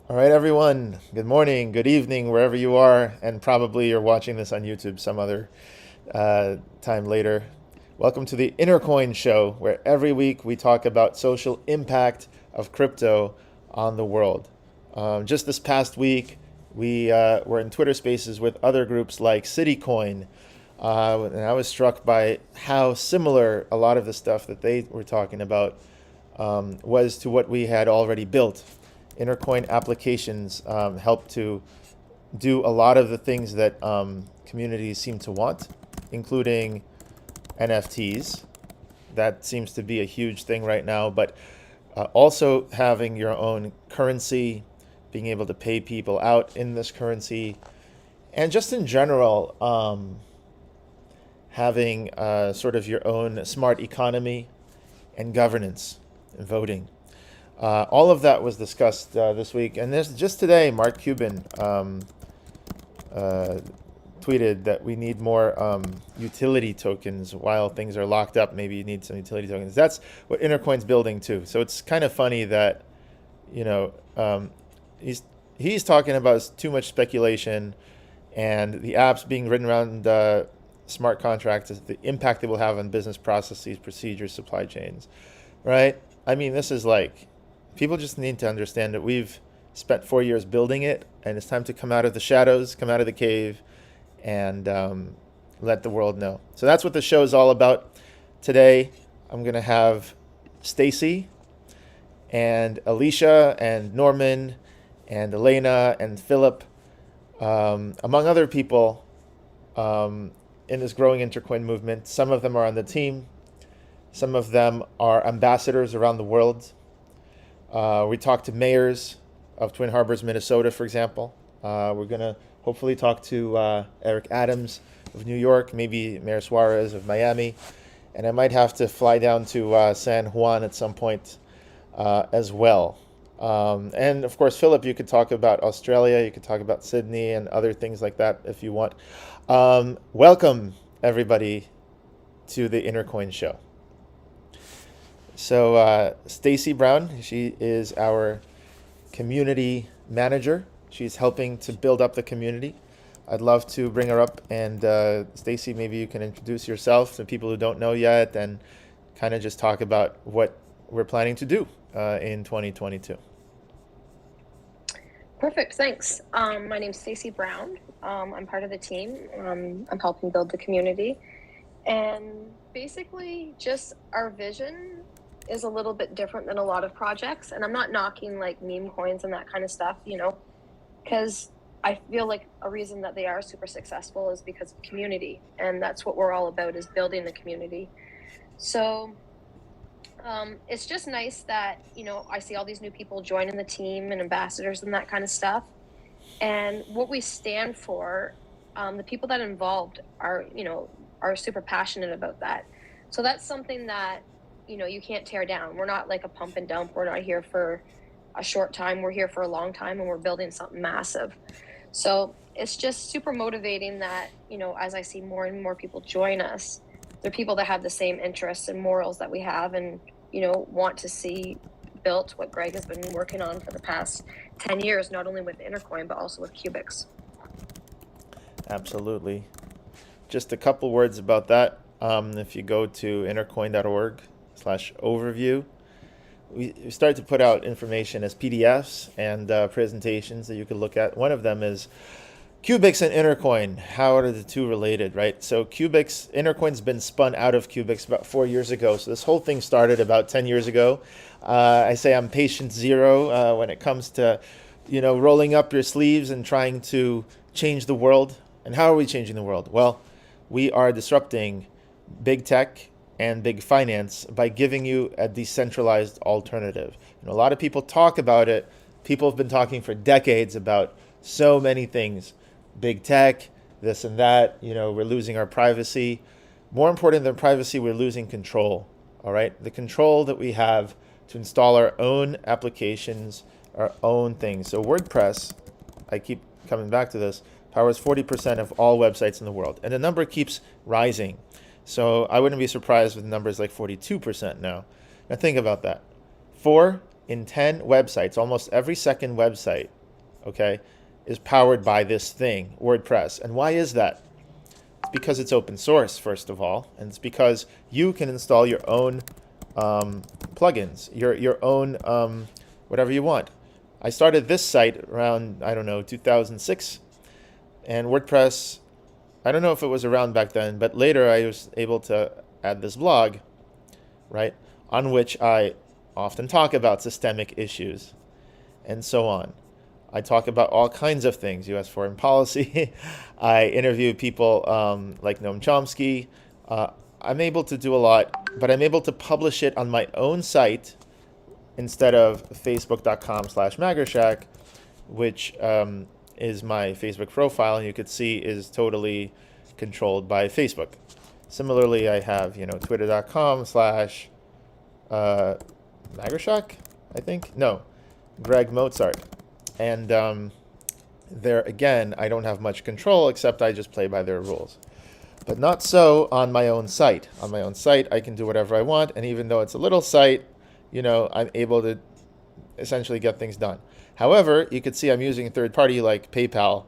All right, everyone. Good morning, good evening, wherever you are, and probably you're watching this on YouTube some other time later. Welcome to the Intercoin Show, where every week we talk about social impact of crypto on the world. Just this past week, we were in Twitter Spaces with other groups like CityCoin, and I was struck by how similar a lot of the stuff that they were talking about was to what we had already built. Intercoin applications help to do a lot of the things that communities seem to want, including NFTs. That seems to be a huge thing right now, but also having your own currency, being able to pay people out in this currency, and just in general, having sort of your own smart economy and governance and voting. All of that was discussed this week, and there's just today, Mark Cuban uh, tweeted that we need more utility tokens while things are locked up. Maybe you need some utility tokens. That's what Intercoin's building too. So it's kind of funny that, you know, he's talking about too much speculation, and the apps being written around smart contracts, the impact they will have on business processes, procedures, supply chains, right? I mean, this is like people just need to understand that we've spent 4 years building it, and it's time to come out of the shadows, come out of the cave, and let the world know. So that's what the show is all about. Today, I'm going to have Stacy and Alicia and Norman and Elena and Philip, among other people, in this growing Intercoin movement. Some of them are on the team. Some of them are ambassadors around the world. We talked to mayors of Twin Harbors, Minnesota, for example. We're going to hopefully talk to Eric Adams of New York, maybe Mayor Suarez of Miami. And I might have to fly down to San Juan at some point as well. And of course, Philip, you could talk about Australia, you could talk about Sydney and other things like that if you want. Welcome, everybody, to the Intercoin Show. So Stacy Brown, she is our community manager. She's helping to build up the community. I'd love to bring her up, and Stacy, maybe you can introduce yourself to people who don't know yet, and kind of just talk about what we're planning to do in 2022. Perfect, thanks. My name's Stacy Brown. I'm part of the team. I'm helping build the community. And basically, just our vision is a little bit different than a lot of projects. And I'm not knocking like meme coins and that kind of stuff, because I feel like a reason that they are super successful is because of community. And that's what we're all about, is building the community. So it's just nice that, I see all these new people joining the team and ambassadors and that kind of stuff. And what we stand for, the people that are involved are super passionate about that. So that's something that, you can't tear down. We're not like a pump and dump. We're not here for a short time. We're here for a long time, and we're building something massive. So it's just super motivating that, as I see more and more people join us, they're people that have the same interests and morals that we have, and, want to see built what Greg has been working on for the past 10 years, not only with Intercoin, but also with Qbix. Absolutely. Just a couple words about that. If you go to intercoin.org/overview, we start to put out information as PDFs and presentations that you can look at. One of them is Qbix and Intercoin. How are the two related, right? So Intercoin's been spun out of Qbix about 4 years ago. So this whole thing started about 10 years ago. I say I'm patient zero when it comes to, rolling up your sleeves and trying to change the world. And how are we changing the world? Well, we are disrupting big tech and big finance by giving you a decentralized alternative. A lot of people talk about it. People have been talking for decades about so many things. Big tech, this and that, we're losing our privacy. More important than privacy, we're losing control, all right? The control that we have to install our own applications, our own things. So WordPress, I keep coming back to this, powers 40% of all websites in the world. And the number keeps rising. So I wouldn't be surprised with numbers like 42% now. Now think about that. 4 in 10 websites, almost every second website okay, is powered by this thing, WordPress. And why is that? It's because it's open source, first of all, and it's because you can install your own plugins, your own whatever you want. I started this site around, I don't know, 2006, and WordPress, I don't know if it was around back then, but later I was able to add this blog, right, on which I often talk about systemic issues and so on. I talk about all kinds of things, U.S. foreign policy. I interview people like Noam Chomsky. I'm able to do a lot, but I'm able to publish it on my own site instead of facebook.com/MagerShack, which is my Facebook profile, and you could see is totally controlled by Facebook. Similarly, I have, twitter.com/MagerShack, I think. No, Greg Mozart. And there again, I don't have much control except I just play by their rules. But not so on my own site. On my own site, I can do whatever I want. And even though it's a little site, I'm able to essentially get things done. However, you could see I'm using a third party like PayPal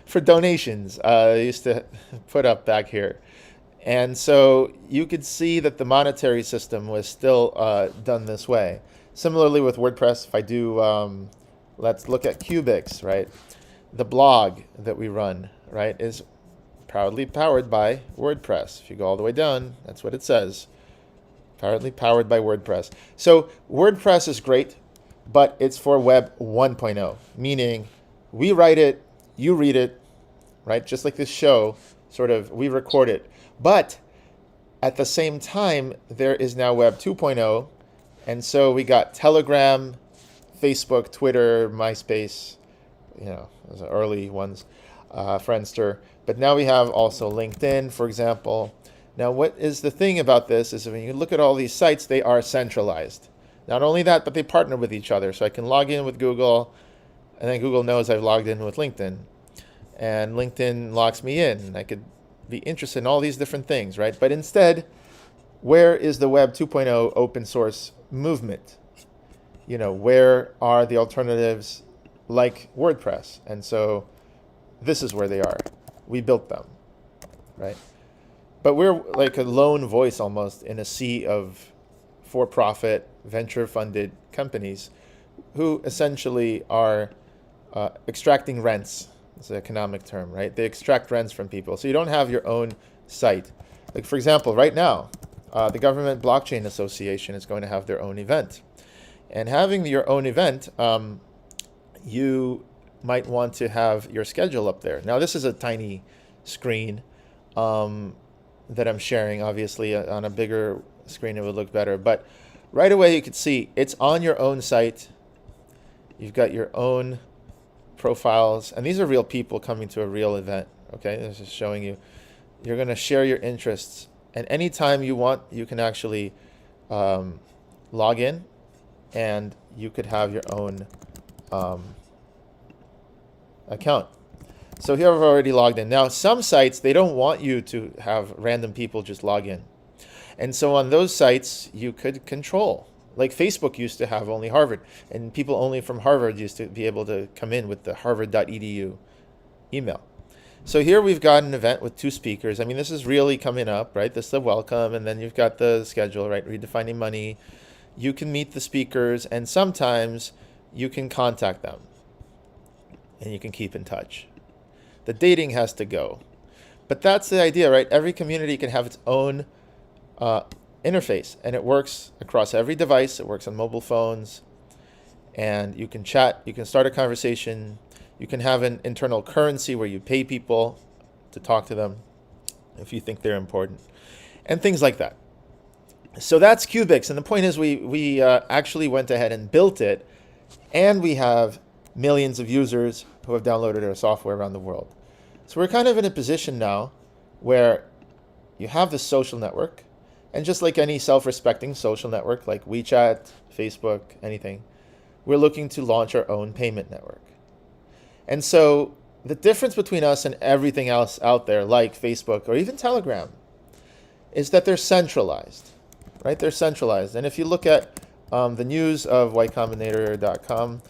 for donations. I used to put up back here. And so you could see that the monetary system was still done this way. Similarly with WordPress, if I do, let's look at Qbix, right? The blog that we run, right, is proudly powered by WordPress. If you go all the way down, that's what it says. Proudly powered by WordPress. So WordPress is great, but it's for Web 1.0, meaning we write it, you read it, right? Just like this show, sort of, we record it. But at the same time, there is now Web 2.0, and so we got Telegram, Facebook, Twitter, MySpace, those are early ones, Friendster. But now we have also LinkedIn, for example. Now, what is the thing about this is when you look at all these sites, they are centralized. Not only that, but they partner with each other. So I can log in with Google, and then Google knows I've logged in with LinkedIn. And LinkedIn locks me in, and I could be interested in all these different things, right? But instead, where is the Web 2.0 open source movement? Where are the alternatives like WordPress? And so this is where they are. We built them, right? But we're like a lone voice almost in a sea of for-profit, venture-funded companies who essentially are extracting rents. It's an economic term, right? They extract rents from people. So you don't have your own site. Like, for example, right now, the Government Blockchain Association is going to have their own event. And having your own event, you might want to have your schedule up there. Now, this is a tiny screen that I'm sharing. Obviously, on a bigger screen, it would look better. But right away, you could see it's on your own site. You've got your own profiles. And these are real people coming to a real event. Okay, this is showing you. You're going to share your interests. And anytime you want, you can actually log in. And you could have your own account. So here I've already logged in. Now, some sites, they don't want you to have random people just log in. And so on those sites, you could control. Like Facebook used to have only Harvard, and people only from Harvard used to be able to come in with the harvard.edu email. So here we've got an event with 2 speakers. I mean, this is really coming up, right? This is the welcome, and then you've got the schedule, right? Redefining money. You can meet the speakers, and sometimes you can contact them, and you can keep in touch. The dating has to go. But that's the idea, right? Every community can have its own interface, and it works across every device. It works on mobile phones, and you can chat. You can start a conversation. You can have an internal currency where you pay people to talk to them if you think they're important, and things like that. So that's Qbix, and the point is we actually went ahead and built it, and we have millions of users who have downloaded our software around the world. So we're kind of in a position now where you have this social network, and just like any self-respecting social network like WeChat, Facebook, anything, we're looking to launch our own payment network. And so the difference between us and everything else out there like Facebook or even Telegram is that they're centralized, right? They're centralized. And if you look at the news of ycombinator.com,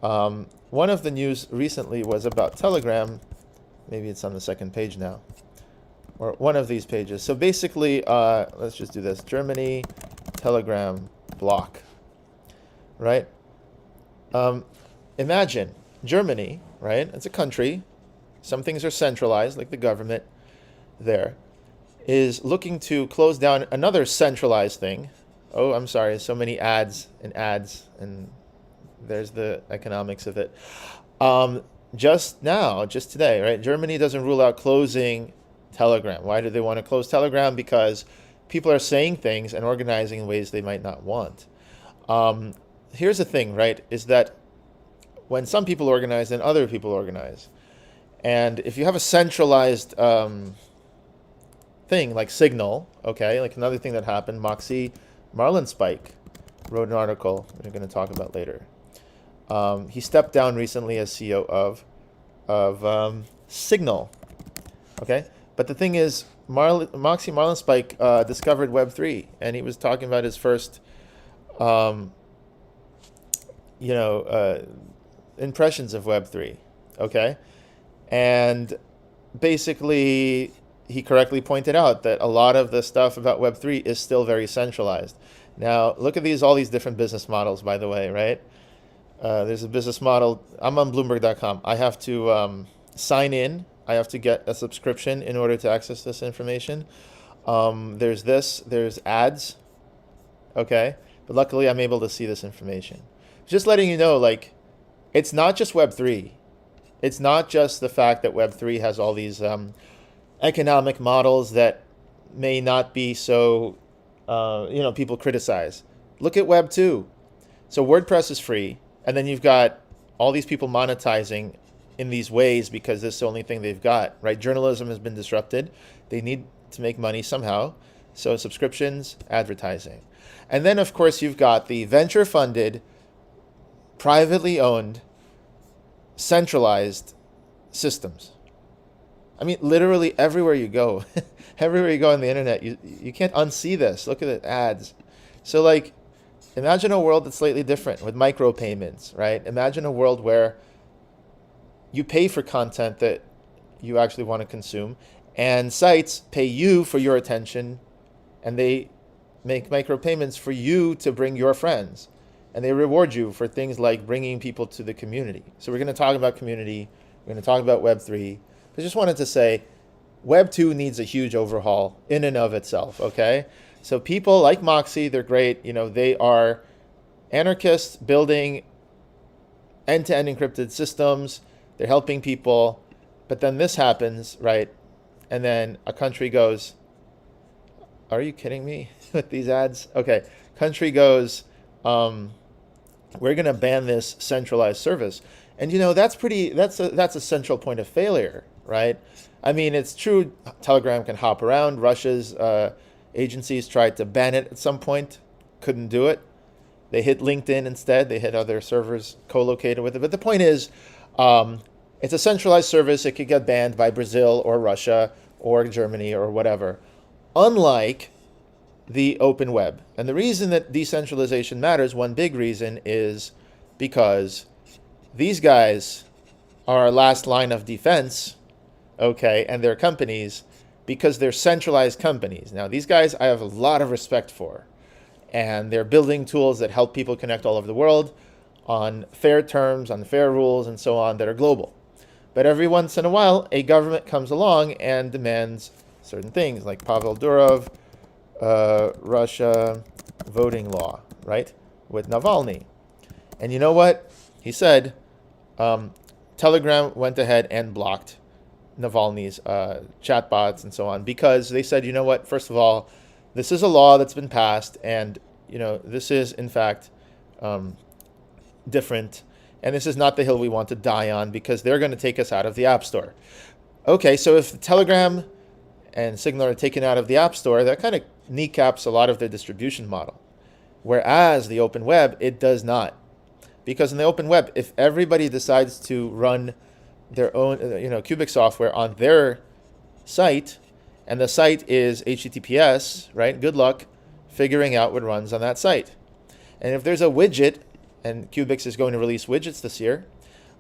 One of the news recently was about Telegram. Maybe it's on the second page now, or one of these pages. So basically, let's just do this. Germany, Telegram block, right? Imagine Germany, right? It's a country. Some things are centralized, like the government there, is looking to close down another centralized thing. Oh, I'm sorry, so many ads, and there's the economics of it. Just today, right? Germany doesn't rule out closing Telegram. Why do they want to close Telegram? Because people are saying things and organizing in ways they might not want. Here's the thing, right? Is that when some people organize, then other people organize. And if you have a centralized thing like Signal, okay, like another thing that happened, Moxie Marlinspike wrote an article we're going to talk about later. He stepped down recently as CEO of Signal, okay? But the thing is, Moxie Marlinspike discovered Web3, and he was talking about his first, impressions of Web3, okay? And basically, he correctly pointed out that a lot of the stuff about Web3 is still very centralized. Now, look at all these different business models, by the way, right? There's a business model. I'm on Bloomberg.com. I have to sign in. I have to get a subscription in order to access this information. There's ads, okay? But luckily, I'm able to see this information. Just letting you know, like, it's not just Web3. It's not just the fact that Web3 has all these economic models that may not be so, people criticize. Look at Web2. So WordPress is free, and then you've got all these people monetizing in these ways because this is the only thing they've got, right? Journalism has been disrupted. They need to make money somehow. So subscriptions, advertising. And then, of course, you've got the venture-funded, privately owned, centralized systems. I mean, literally everywhere you go, everywhere you go on the internet, you can't unsee this. Look at the ads. So, like, imagine a world that's slightly different with micropayments, right? Imagine a world where you pay for content that you actually want to consume, and sites pay you for your attention, and they make micropayments for you to bring your friends. And they reward you for things like bringing people to the community. So we're going to talk about community. We're going to talk about Web3. I just wanted to say Web2 needs a huge overhaul in and of itself, okay? So people like Moxie, they're great. They are anarchists building end-to-end encrypted systems. They're helping people. But then this happens, right? And then a country goes, are you kidding me with these ads? Okay, country goes, we're going to ban this centralized service. And that's a central point of failure, right? I mean, it's true Telegram can hop around. Russia's agencies tried to ban it at some point, couldn't do it. They hit LinkedIn instead. They hit other servers co-located with it. But the point is, it's a centralized service. It could get banned by Brazil or Russia or Germany or whatever. Unlike the open web. And the reason that decentralization matters, one big reason, is because these guys are our last line of defense, okay, and they're companies because they're centralized companies. Now, these guys I have a lot of respect for, and they're building tools that help people connect all over the world on fair terms, on fair rules, and so on that are global. But every once in a while, a government comes along and demands certain things, like Pavel Durov, Russia voting law, right, with Navalny. And you know what? He said Telegram went ahead and blocked Navalny's chatbots and so on because they said, you know what, first of all, this is a law that's been passed, and this is in fact different, and this is not the hill we want to die on because they're going to take us out of the App Store. Okay, so if Telegram and Signal are taken out of the App Store, that kind of kneecaps a lot of their distribution model. Whereas the open web, it does not. Because in the open web, if everybody decides to run their own Qbix software on their site, and the site is HTTPS, right? Good luck figuring out what runs on that site. And if there's a widget and Qbix is going to release widgets this year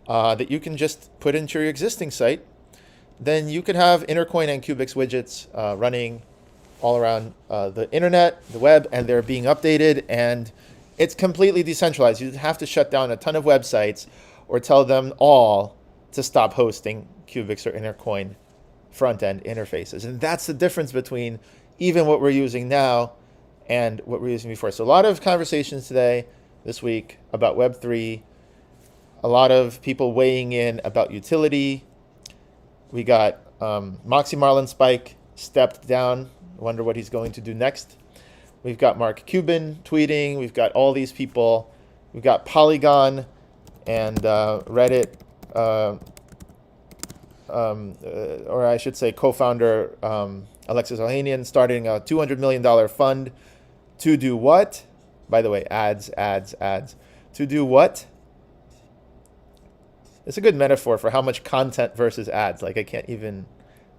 that you can just put into your existing site, then you could have Intercoin and Qbix widgets running all around the internet, the web, and they're being updated, and it's completely decentralized. You have to shut down a ton of websites or tell them all to stop hosting Qbix or Intercoin front-end interfaces. And that's the difference between even what we're using now and what we're using before. So a lot of conversations today, this week, about Web3, a lot of people weighing in about utility. We got Moxie Marlin Spike stepped down. I wonder what he's going to do next. We've got Mark Cuban tweeting. We've got all these people. We've got Polygon and Reddit, or I should say co-founder Alexis Ohanian starting a $200 million fund to do what? By the way, ads. To do what? It's a good metaphor for how much content versus ads. Like I can't even,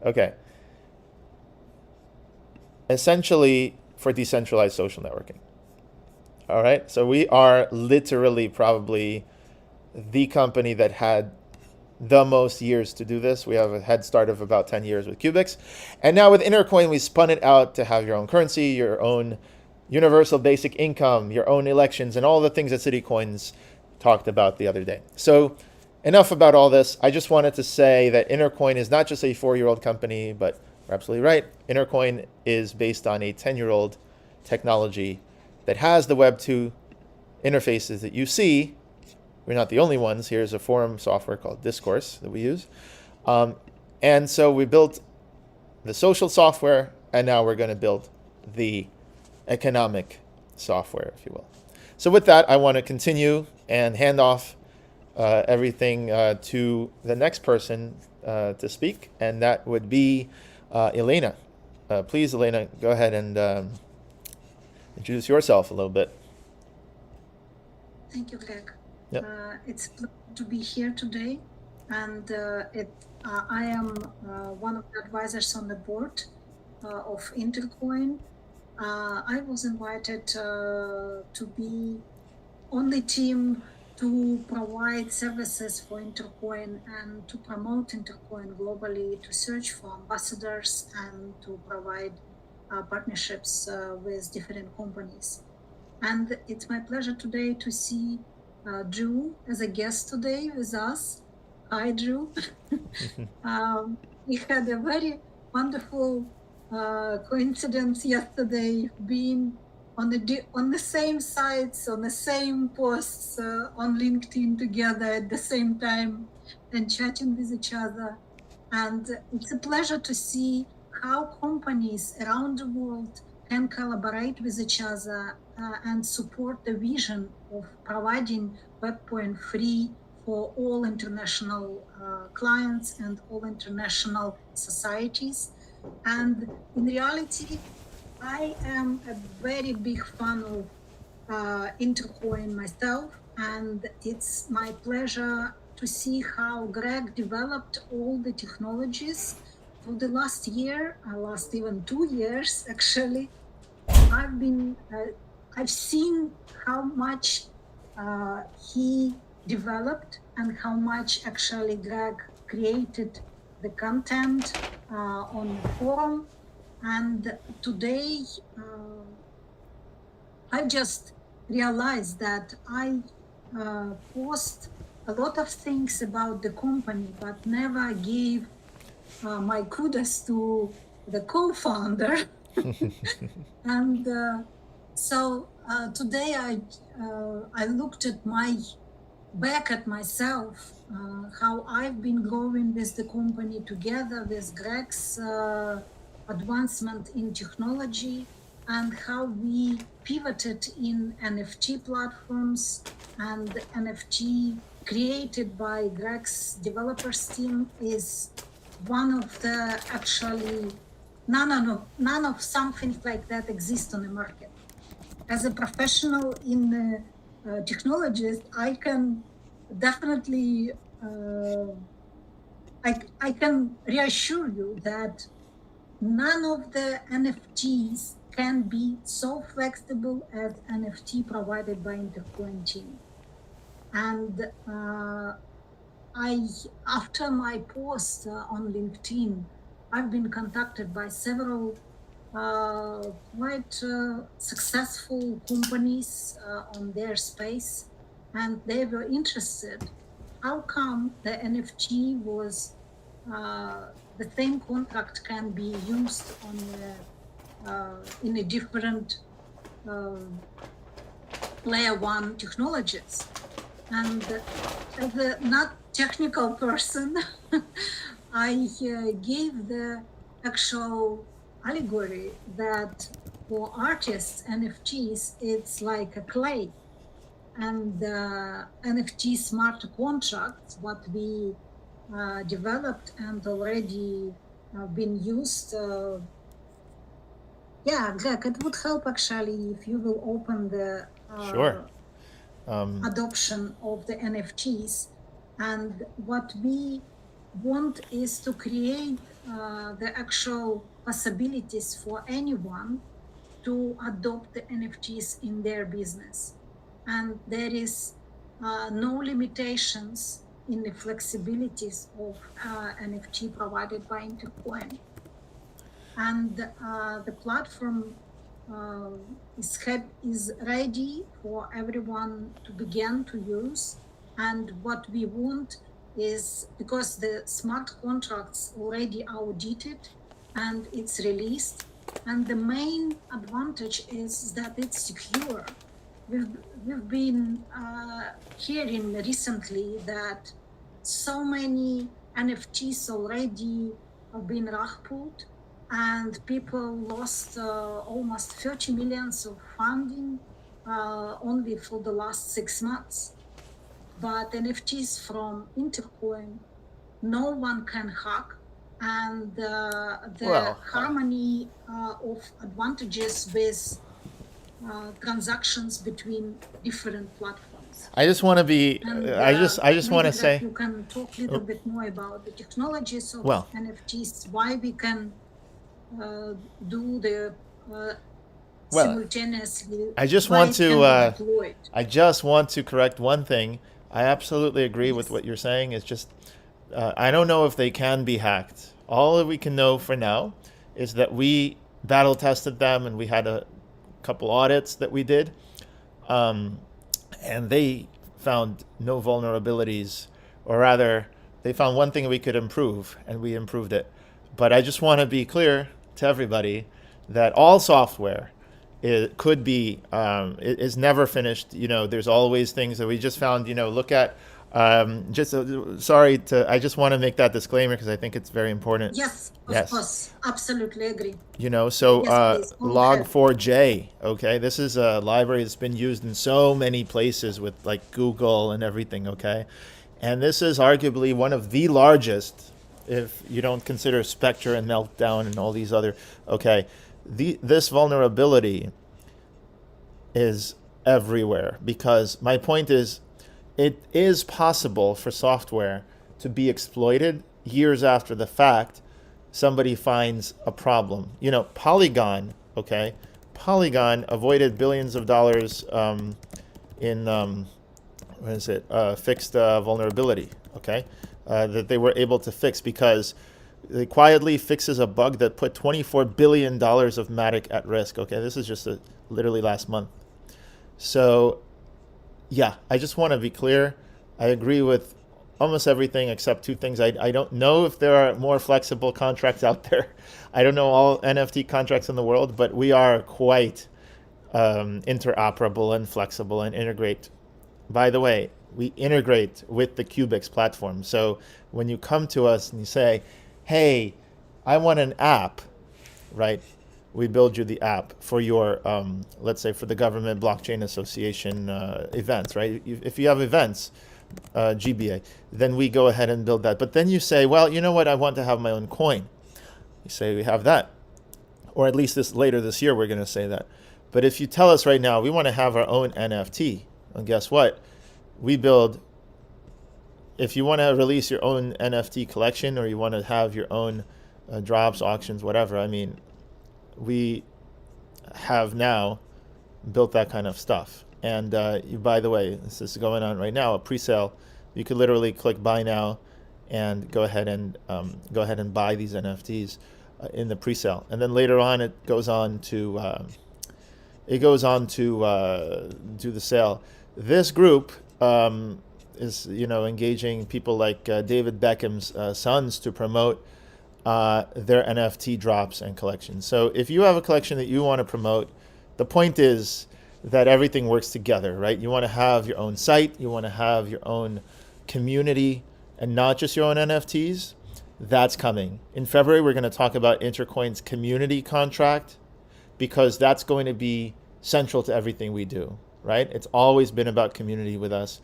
okay. Essentially for decentralized social networking. All right, so we are literally probably the company that had the most years to do this. We have a head start of about 10 years with Qbix. And now with Intercoin, we spun it out to have your own currency, your own universal basic income, your own elections, and all the things that Citycoins talked about the other day. So enough about all this. I just wanted to say that Intercoin is not just a 4-year-old company, but you're absolutely right. Intercoin is based on a 10-year-old technology that has the Web2 interfaces that you see. We're not the only ones. Here's a forum software called Discourse that we use. And so we built the social software, and now we're going to build the economic software, if you will. So with that, I want to continue and hand off everything to the next person to speak, and that would be Elena. Please, Elena, go ahead and introduce yourself a little bit. Thank you, Greg. Yep. It's a pleasure to be here today, and I am one of the advisors on the board of Intercoin. I was invited to be on the team to provide services for Intercoin and to promote Intercoin globally, to search for ambassadors and to provide partnerships with different companies. And it's my pleasure today to see Drew as a guest today with us. Hi, Drew. We had a very wonderful coincidence yesterday, being on the same sites, on the same posts on LinkedIn together at the same time and chatting with each other. And it's a pleasure to see how companies around the world can collaborate with each other and support the vision of providing Web3 for all international clients and all international societies. And in reality, I am a very big fan of Intercoin myself, and it's my pleasure to see how Greg developed all the technologies for the last year, last even 2 years actually. I've seen how much he developed and how much actually Greg created the content on the forum. And today I just realized that I post a lot of things about the company, but never gave my kudos to the co-founder. And so today I looked at back at myself, how I've been growing with the company together with Greg's advancement in technology, and how we pivoted in NFT platforms, and the NFT created by Greg's developers team is one of the actually none of something like that exists on the market. As a professional in technologies, I can definitely I can reassure you that none of the NFTs can be so flexible as NFT provided by Intercoin team. And after my post on LinkedIn, I've been contacted by several quite successful companies on their space, and they were interested. How come the NFT was the same contract can be used on in a different layer one technologies? And as a not technical person, I gave the actual allegory that for artists, NFTs, it's like a clay. And NFT smart contracts, what we developed and already been used. Yeah, Greg, it would help actually if you will open the Sure. adoption of the NFTs. And what we want is to create the actual possibilities for anyone to adopt the NFTs in their business. And there is no limitations in the flexibilities of NFT provided by Intercoin. And the platform is ready for everyone to begin to use. And what we want is, because the smart contracts already audited and it's released, and the main advantage is that it's secure. We've been hearing recently that so many NFTs already have been rug pulled, and people lost almost 30 millions of funding only for the last 6 months. But NFTs from Intercoin, no one can hack, and the harmony of advantages with transactions between different platforms. I just want to be. And, I just want to say. You can talk a little bit more about the technologies of Well. NFTs, why we can do the Well, simultaneously. I just why want it can to. be deployed. I just want to correct one thing. I absolutely agree with what you're saying. It's just I don't know if they can be hacked. All that we can know for now is that we battle tested them, and we had a couple audits that we did, and they found no vulnerabilities, or rather, they found one thing we could improve, and we improved it. But I just want to be clear to everybody that all software it could be is never finished. You know, there's always things that we just found. You know, look at I just want to make that disclaimer because I think it's very important. Yes, of Yes. course, absolutely agree. You know, so Yes, please, go ahead. log4j, okay, this is a library that's been used in so many places with like Google and everything, okay, and this is arguably one of the largest, if you don't consider Spectre and Meltdown and all these other, okay, this vulnerability is everywhere, because my point is, it is possible for software to be exploited years after the fact. Somebody finds a problem. You know, Polygon, okay? Polygon avoided billions of dollars in fixed vulnerability, okay? That they were able to fix because they quietly fixes a bug that put $24 billion of Matic at risk, okay? This is just literally last month. So, yeah, I just want to be clear. I agree with almost everything except two things. I don't know if there are more flexible contracts out there. I don't know all NFT contracts in the world, but we are quite interoperable and flexible and integrate. By the way, we integrate with the Qbix platform. So when you come to us and you say, hey, I want an app, right? We build you the app for your, let's say for the Government Blockchain Association events, right? If you have events, GBA, then we go ahead and build that. But then you say, well, you know what? I want to have my own coin. You say we have that. Or at least later this year, we're going to say that. But if you tell us right now, we want to have our own NFT, and guess what? We build, if you want to release your own NFT collection or you want to have your own drops, auctions, whatever, I mean, we have now built that kind of stuff. and by the way, this is going on right now, a pre-sale. You could literally click buy now and go ahead and buy these NFTs in the pre-sale, and then later on it goes on to do the sale. This group is engaging people like David Beckham's sons to promote their NFT drops and collections. So if you have a collection that you want to promote, the point is that everything works together, right? You want to have your own site, you want to have your own community, and not just your own NFTs. That's coming. In February, we're going to talk about Intercoin's community contract, because that's going to be central to everything we do, right? It's always been about community with us.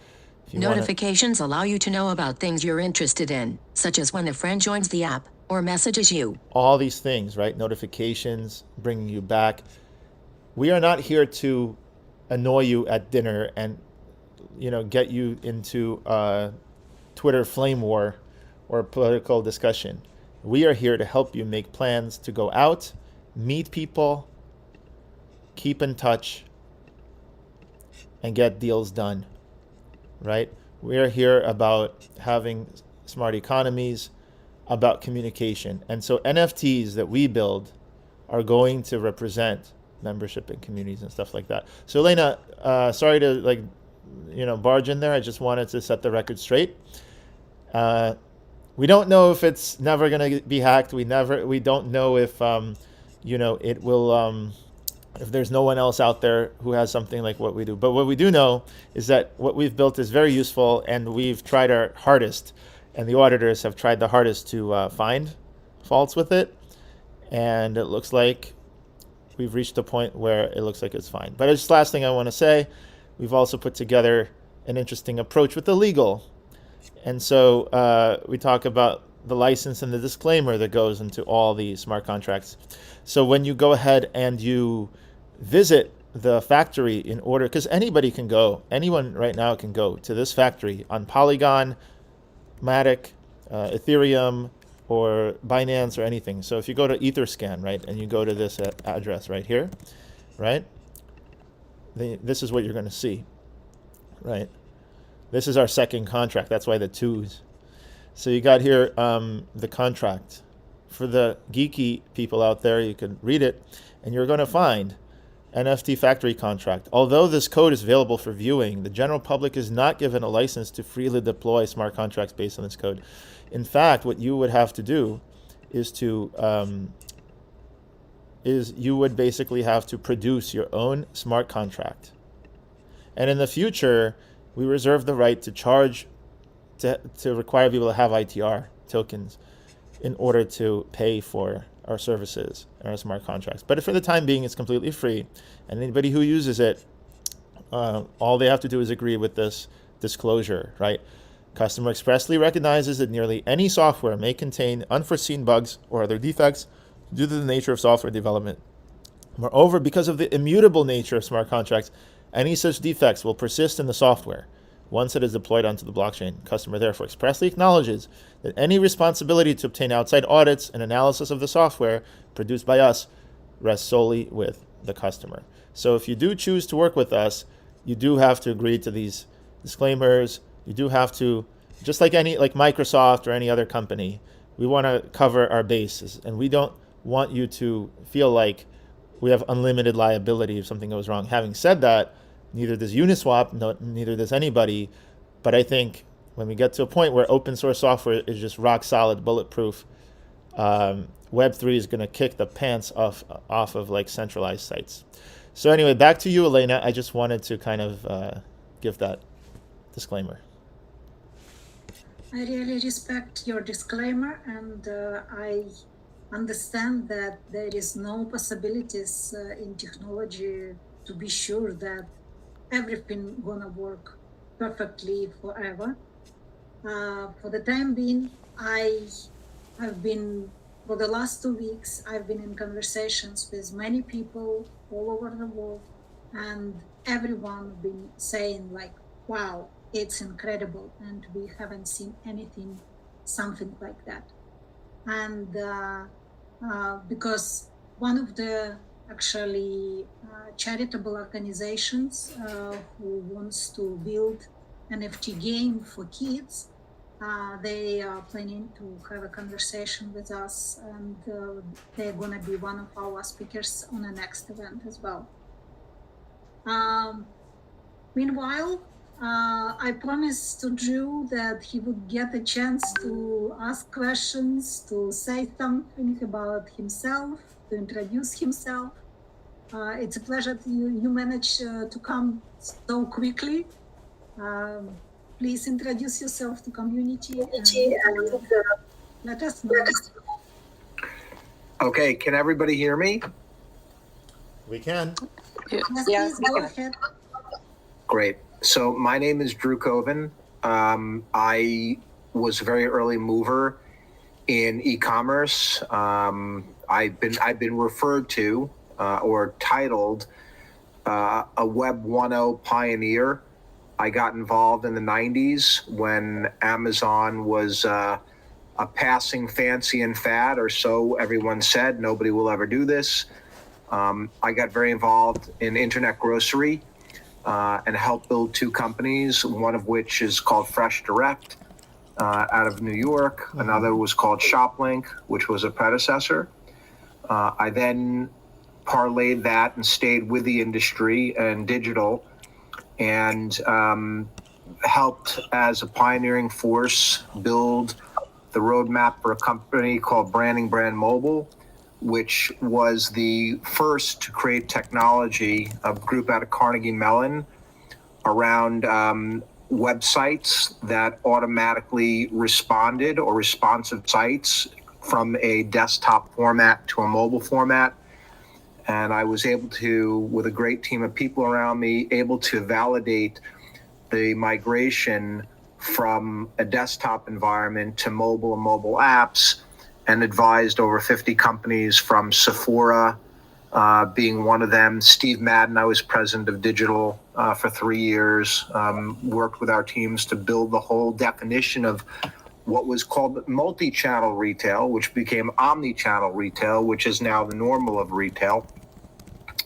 Notifications allow you to know about things you're interested in, such as when a friend joins the app or messages you. All these things, right? Notifications, bringing you back. We are not here to annoy you at dinner and, get you into Twitter flame war or political discussion. We are here to help you make plans to go out, meet people, keep in touch, and get deals done, right? We are here about having smart economies, about communication. And so NFTs that we build are going to represent membership and communities and stuff like that. So Elena, sorry to barge in there. I just wanted to set the record straight. We don't know if it's never going to be hacked. We don't know if it will, if there's no one else out there who has something like what we do. But what we do know is that what we've built is very useful, and we've tried our hardest, and the auditors have tried the hardest to find faults with it. And it looks like we've reached a point where it looks like it's fine. But just last thing I want to say, we've also put together an interesting approach with the legal. And so we talk about the license and the disclaimer that goes into all the smart contracts. So when you go ahead and you visit the factory in order, because anyone right now can go to this factory on Polygon, Matic, Ethereum, or Binance or anything. So if you go to Etherscan, right, and you go to this address right here, right, this is what you're going to see, right? This is our second contract. That's why the twos. So you got here the contract. For the geeky people out there, you can read it, and you're going to find NFT factory contract. Although this code is available for viewing, the general public is not given a license to freely deploy smart contracts based on this code. In fact, what you would have to do is you would basically have to produce your own smart contract. And in the future, we reserve the right to charge to require people to have ITR tokens in order to pay for our services and our smart contracts. But for the time being, it's completely free. And anybody who uses it, all they have to do is agree with this disclosure, right? Customer expressly recognizes that nearly any software may contain unforeseen bugs or other defects due to the nature of software development. Moreover, because of the immutable nature of smart contracts, any such defects will persist in the software once it is deployed onto the blockchain. Customer therefore expressly acknowledges that any responsibility to obtain outside audits and analysis of the software produced by us rests solely with the customer. So if you do choose to work with us, you do have to agree to these disclaimers. You do have to, just like Microsoft or any other company, we want to cover our bases, and we don't want you to feel like we have unlimited liability if something goes wrong. Having said that, neither does Uniswap, neither does anybody. But I think when we get to a point where open source software is just rock solid, bulletproof, Web3 is going to kick the pants off of like centralized sites. So anyway, back to you, Elena. I just wanted to kind of give that disclaimer. I really respect your disclaimer, and I understand that there is no possibilities in technology to be sure that everything gonna work perfectly forever. For the time being, for the last 2 weeks, I've been in conversations with many people all over the world, and everyone been saying like, wow, it's incredible, and we haven't seen something like that. And because one of the actually charitable organizations who wants to build NFT game for kids. They are planning to have a conversation with us, and they're going to be one of our speakers on the next event as well. Meanwhile, I promised to Drew that he would get a chance to ask questions, to say something about himself, to introduce himself. It's a pleasure that you managed to come so quickly. Please introduce yourself to community and let us know. Okay, can everybody hear me? We can. Yes, please go ahead. Great. So my name is Drew Koven. I was a very early mover in e-commerce. I've been referred to or titled a Web 1.0 pioneer. I got involved in the 90s when Amazon was a passing fancy and fad, or so everyone said. Nobody will ever do this. I got very involved in internet grocery and helped build two companies, one of which is called FreshDirect out of New York. Mm-hmm. Another was called ShopLink, which was a predecessor. I then parlayed that and stayed with the industry and digital, and helped as a pioneering force build the roadmap for a company called Branding Brand Mobile, which was the first to create technology, a group out of Carnegie Mellon, around websites that automatically responded, or responsive sites, from a desktop format to a mobile format. And I was able to, with a great team of people around me, able to validate the migration from a desktop environment to mobile and mobile apps, and advised over 50 companies, from Sephora being one of them. Steve Madden, I was president of digital for 3 years, worked with our teams to build the whole definition of what was called multi-channel retail, which became omni-channel retail, which is now the normal of retail.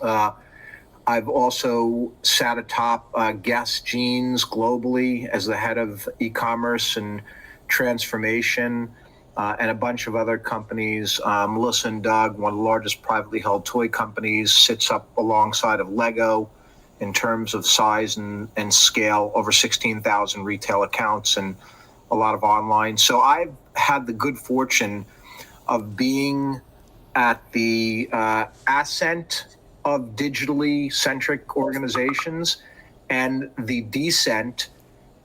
I've also sat atop Guess Jeans globally as the head of e-commerce and transformation, and a bunch of other companies. Melissa & Doug, one of the largest privately held toy companies, sits up alongside of Lego in terms of size and scale, over 16,000 retail accounts and a lot of online. So I've had the good fortune of being at the ascent of digitally centric organizations, and the descent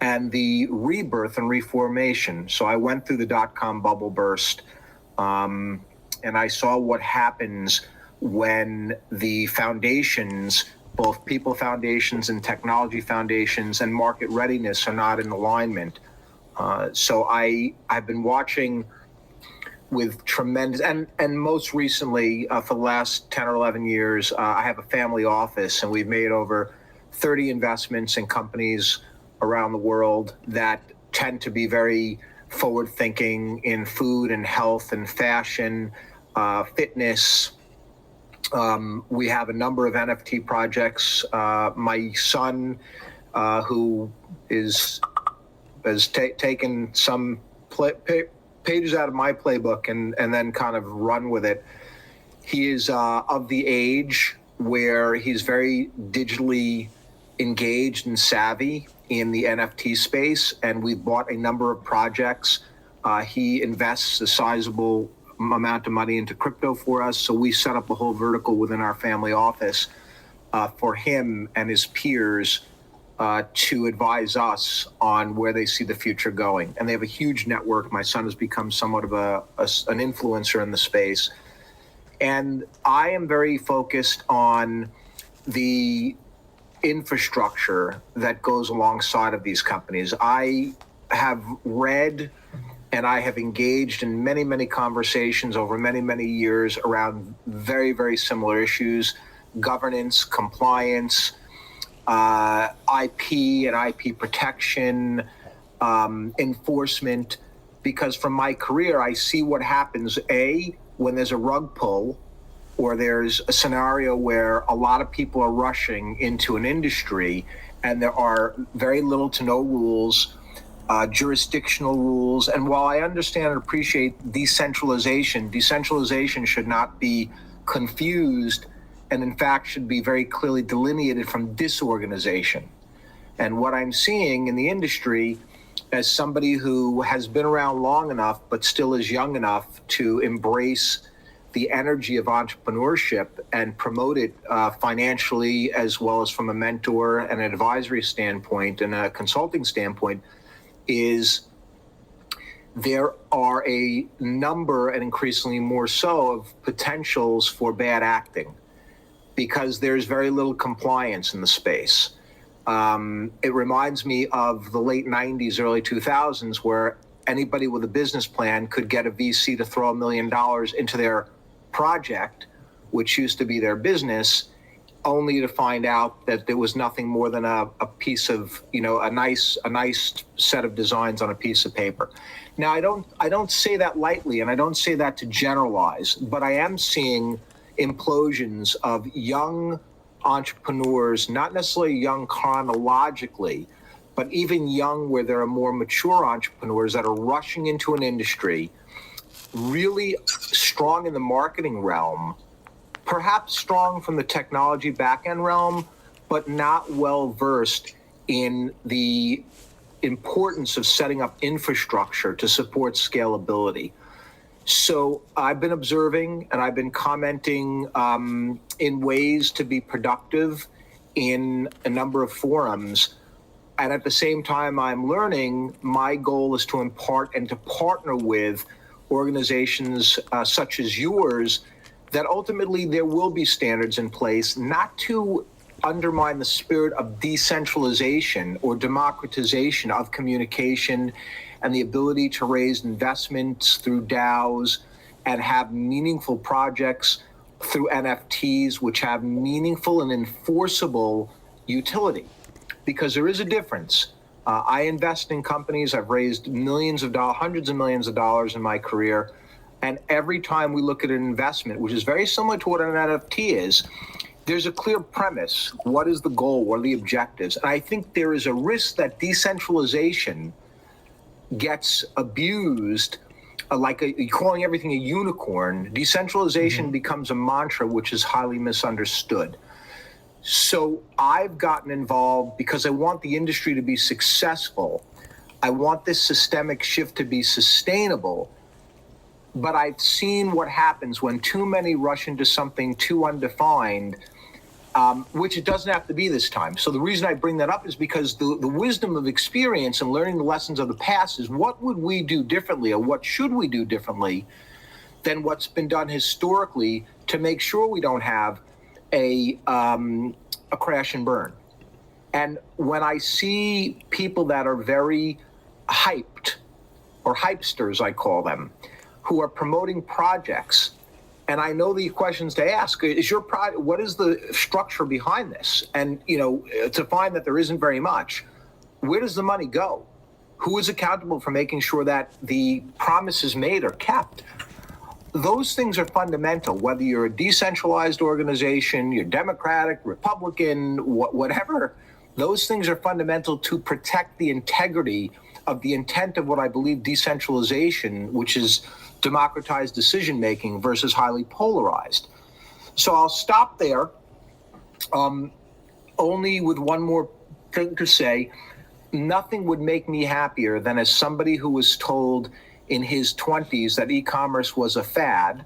and the rebirth and reformation. So I went through the dot-com bubble burst, and I saw what happens when the foundations, both people foundations and technology foundations and market readiness, are not in alignment. So I've been watching with tremendous, and most recently, for the last 10 or 11 years, I have a family office, and we've made over 30 investments in companies around the world that tend to be very forward-thinking in food and health and fashion, fitness. We have a number of NFT projects. My son, who has taken some pages out of my playbook and then kind of run with it. He is of the age where he's very digitally engaged and savvy in the NFT space, and we've bought a number of projects. He invests a sizable amount of money into crypto for us, so we set up a whole vertical within our family office for him and his peers to advise us on where they see the future going. And they have a huge network. My son has become somewhat of an influencer in the space. And I am very focused on the infrastructure that goes alongside of these companies. I have read and I have engaged in many, many conversations over many, many years around very, very similar issues: governance, compliance, IP and IP protection, enforcement. Because from my career, I see what happens, A, when there's a rug pull or there's a scenario where a lot of people are rushing into an industry and there are very little to no rules, jurisdictional rules. And while I understand and appreciate decentralization should not be confused, and in fact should be very clearly delineated from disorganization. And what I'm seeing in the industry, as somebody who has been around long enough but still is young enough to embrace the energy of entrepreneurship and promote it financially, as well as from a mentor and an advisory standpoint and a consulting standpoint, is there are a number, and increasingly more so, of potentials for bad acting because there's very little compliance in the space. It reminds me of the late 90s, early 2000s, where anybody with a business plan could get a VC to throw $1 million into their project, which used to be their business, only to find out that there was nothing more than a piece of, a nice set of designs on a piece of paper. Now, I don't say that lightly, and I don't say that to generalize, but I am seeing implosions of young entrepreneurs, not necessarily young chronologically, but even young where there are more mature entrepreneurs that are rushing into an industry, really strong in the marketing realm, perhaps strong from the technology back-end realm, but not well versed in the importance of setting up infrastructure to support scalability. So I've been observing and I've been commenting in ways to be productive in a number of forums. And at the same time I'm learning, my goal is to impart and to partner with organizations such as yours, that ultimately there will be standards in place, not to undermine the spirit of decentralization or democratization of communication and the ability to raise investments through DAOs and have meaningful projects through NFTs, which have meaningful and enforceable utility. Because there is a difference. I invest in companies. I've raised millions of dollars, hundreds of millions of dollars in my career. And every time we look at an investment, which is very similar to what an NFT is, there's a clear premise. What is the goal? What are the objectives? And I think there is a risk that decentralization gets abused, calling everything a unicorn. Decentralization becomes a mantra which is highly misunderstood. So I've gotten involved because I want the industry to be successful. I want this systemic shift to be sustainable. But I've seen what happens when too many rush into something too undefined, which it doesn't have to be this time. So the reason I bring that up is because the wisdom of experience and learning the lessons of the past is what would we do differently, or what should we do differently than what's been done historically to make sure we don't have a crash and burn. And when I see people that are very hyped, or hypesters I call them, who are promoting projects, and I know the questions to ask is what is the structure behind this? And to find that there isn't very much, where does the money go? Who is accountable for making sure that the promises made are kept? Those things are fundamental, whether you're a decentralized organization, you're Democratic, Republican, whatever. Those things are fundamental to protect the integrity of the intent of what I believe decentralization, which is democratized decision-making versus highly polarized. So I'll stop there, only with one more thing to say. Nothing would make me happier than as somebody who was told in his 20s that e-commerce was a fad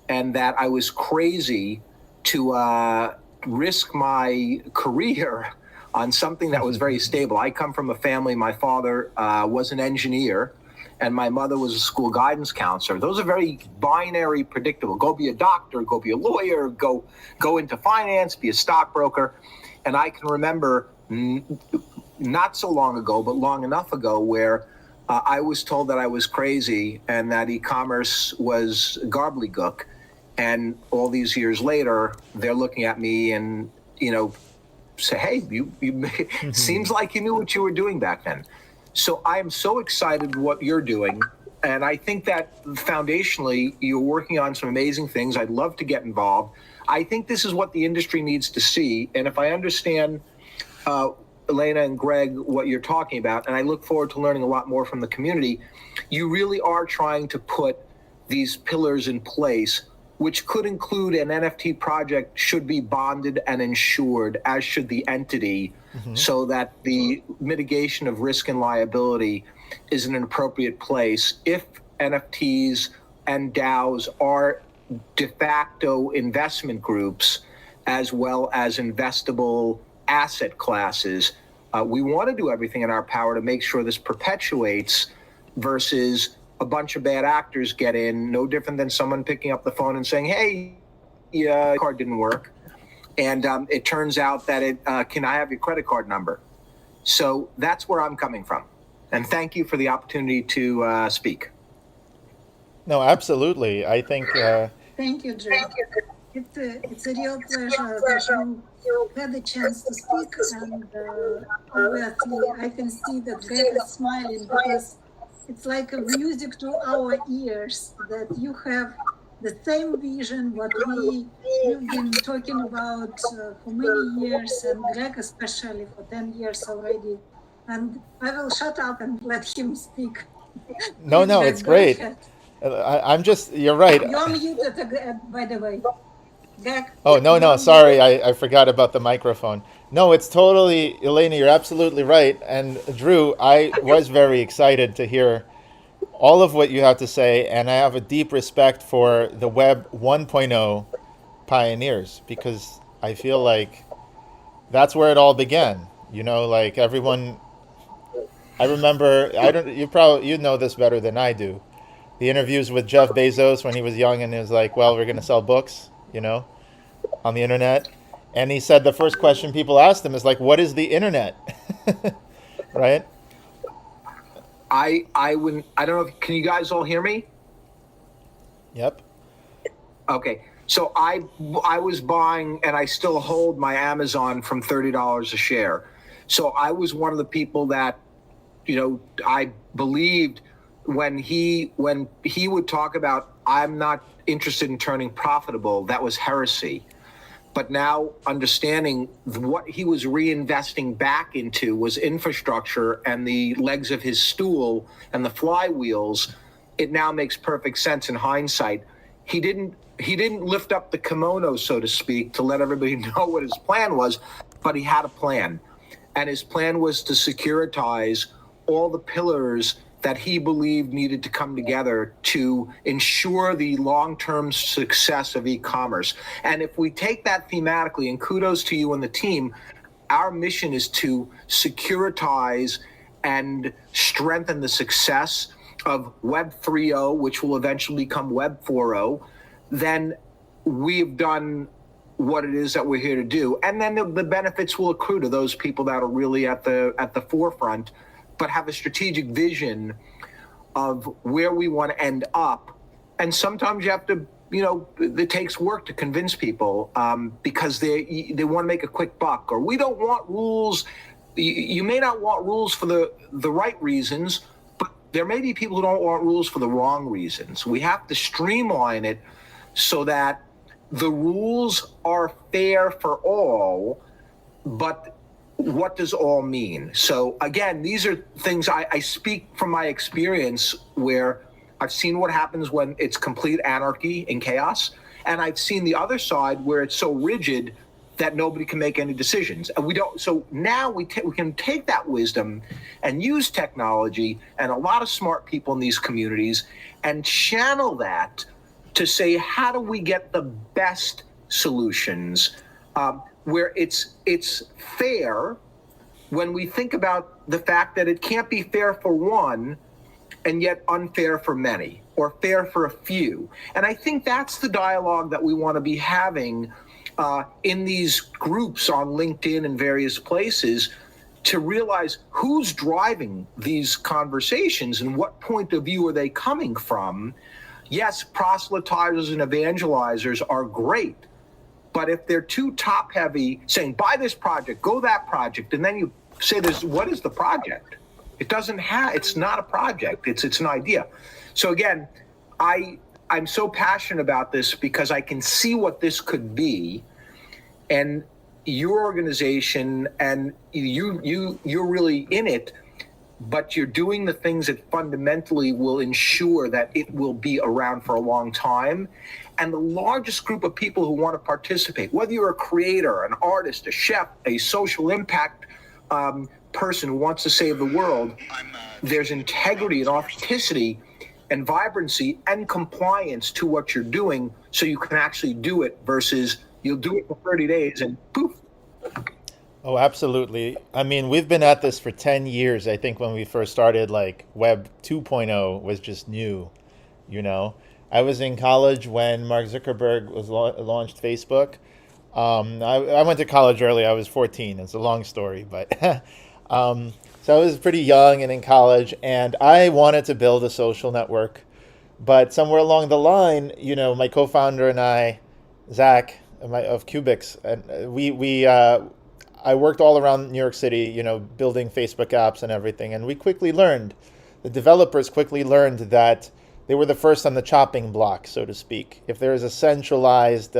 and that I was crazy to risk my career on something that was very stable. I come from a family, my father was an engineer and my mother was a school guidance counselor. Those are very binary, predictable. Go be a doctor, go be a lawyer, go into finance, be a stockbroker. And I can remember not so long ago, but long enough ago, where I was told that I was crazy and that e-commerce was gobbledygook. And all these years later, they're looking at me and, say, hey, you seems like you knew what you were doing back then. So I am so excited what you're doing. And I think that foundationally, you're working on some amazing things. I'd love to get involved. I think this is what the industry needs to see. And if I understand, Elena and Greg, what you're talking about, and I look forward to learning a lot more from the community, you really are trying to put these pillars in place, which could include an NFT project should be bonded and insured, as should the entity, so that the mitigation of risk and liability is in an appropriate place. If NFTs and DAOs are de facto investment groups, as well as investable asset classes, we want to do everything in our power to make sure this perpetuates versus a bunch of bad actors get in, no different than someone picking up the phone and saying, hey, yeah, card didn't work. And it turns out that can I have your credit card number? So that's where I'm coming from. And thank you for the opportunity to speak. No, absolutely. I think Thank you, Jeff. It's a real pleasure that you had the chance to speak, and obviously I can see that Greg is smiling because it's like a music to our ears that you have the same vision what you've been talking about for many years, and Greg especially for 10 years already. And I will shut up and let him speak. no, Greg, it's go great. ahead. I'm just, you're right. You're muted, by the way. Greg, Oh, no, you're sorry. I forgot about the microphone. No, it's totally, Elena, you're absolutely right. And Drew, I was very excited to hear all of what you have to say. And I have a deep respect for the Web 1.0 pioneers, because I feel like that's where it all began. You know, like everyone, I remember, you know this better than I do. The interviews with Jeff Bezos when he was young, and he was like, well, we're going to sell books, you know, on the internet. And he said the first question people asked him is like, what is the internet? Right? I don't know, can you guys all hear me? Yep. Okay. So I was buying, and I still hold my Amazon from $30 a share. So I was one of the people that, you know, I believed when he would talk about, I'm not interested in turning profitable, that was heresy. But now understanding what he was reinvesting back into was infrastructure and the legs of his stool and the flywheels, it now makes perfect sense in hindsight. He didn't lift up the kimono, so to speak, to let everybody know what his plan was, but he had a plan. And his plan was to securitize all the pillars that he believed needed to come together to ensure the long-term success of e-commerce. And if we take that thematically, and kudos to you and the team, our mission is to securitize and strengthen the success of Web 3.0, which will eventually become Web 4.0, then we've done what it is that we're here to do. And then the benefits will accrue to those people that are really at the forefront, but have a strategic vision of where we want to end up. And sometimes you have to, you know, it takes work to convince people because they want to make a quick buck, or we don't want rules. You may not want rules for the right reasons, but there may be people who don't want rules for the wrong reasons. We have to streamline it so that the rules are fair for all, but what does all mean? So again, these are things I speak from my experience, where I've seen what happens when it's complete anarchy and chaos. And I've seen the other side where it's so rigid that nobody can make any decisions. And we don't. So now we can take that wisdom and use technology and a lot of smart people in these communities and channel that to say, how do we get the best solutions where it's fair, when we think about the fact that it can't be fair for one and yet unfair for many, or fair for a few. And I think that's the dialogue that we want to be having in these groups on LinkedIn and various places, to realize who's driving these conversations and what point of view are they coming from. Yes, proselytizers and evangelizers are great, but if they're too top heavy, saying buy this project, go that project, and then you say this, what is the project? It's not a project. It's an idea. So again, I'm so passionate about this because I can see what this could be, and your organization and you're really in it, but you're doing the things that fundamentally will ensure that it will be around for a long time. And the largest group of people who want to participate, whether you're a creator, an artist, a chef, a social impact person who wants to save the world, there's integrity and authenticity and vibrancy and compliance to what you're doing, so you can actually do it versus you'll do it for 30 days and poof. Oh, absolutely. I mean, we've been at this for 10 years. I think when we first started, like Web 2.0 was just new, you know. I was in college when Mark Zuckerberg was launched Facebook. I went to college early. I was 14. It's a long story, but so I was pretty young and in college, and I wanted to build a social network. But somewhere along the line, you know, my co-founder and I, Zach, of Qbix, and I worked all around New York City, you know, building Facebook apps and everything. And we quickly learned, the developers quickly learned that they were the first on the chopping block, so to speak. If there is a centralized,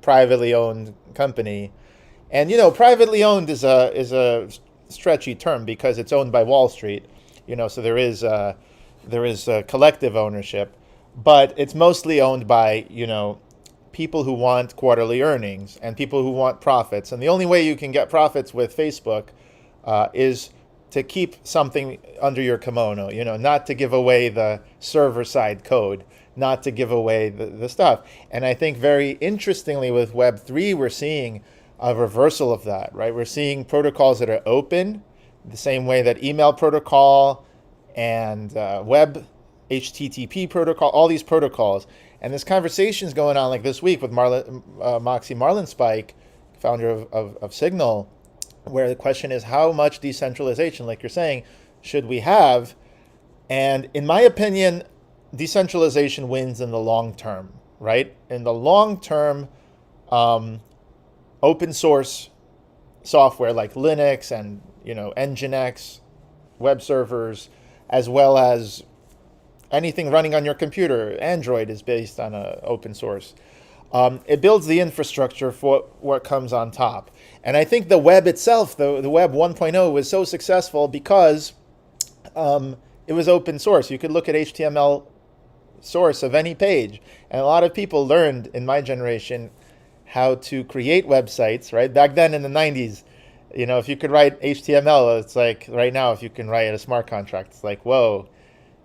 privately owned company, and, you know, privately owned is a stretchy term because it's owned by Wall Street, you know, so there is collective ownership, but it's mostly owned by, you know, people who want quarterly earnings and people who want profits. And the only way you can get profits with Facebook is to keep something under your kimono, you know, not to give away the server side code, not to give away the stuff. And I think very interestingly with Web3, we're seeing a reversal of that, right? We're seeing protocols that are open, the same way that email protocol and web HTTP protocol, all these protocols. And this conversation is going on like this week with Moxie Marlinspike, founder of Signal, where the question is how much decentralization, like you're saying, should we have? And in my opinion, decentralization wins in the long term, right? In the long term, open source software like Linux and, you know, Nginx, web servers, as well as anything running on your computer. Android is based on open source. It builds the infrastructure for what comes on top. And I think the web itself, the web 1.0 was so successful because it was open source. You could look at HTML source of any page. And a lot of people learned in my generation how to create websites, right? Back then in the 90s, you know, if you could write HTML, it's like right now, if you can write a smart contract, it's like, whoa,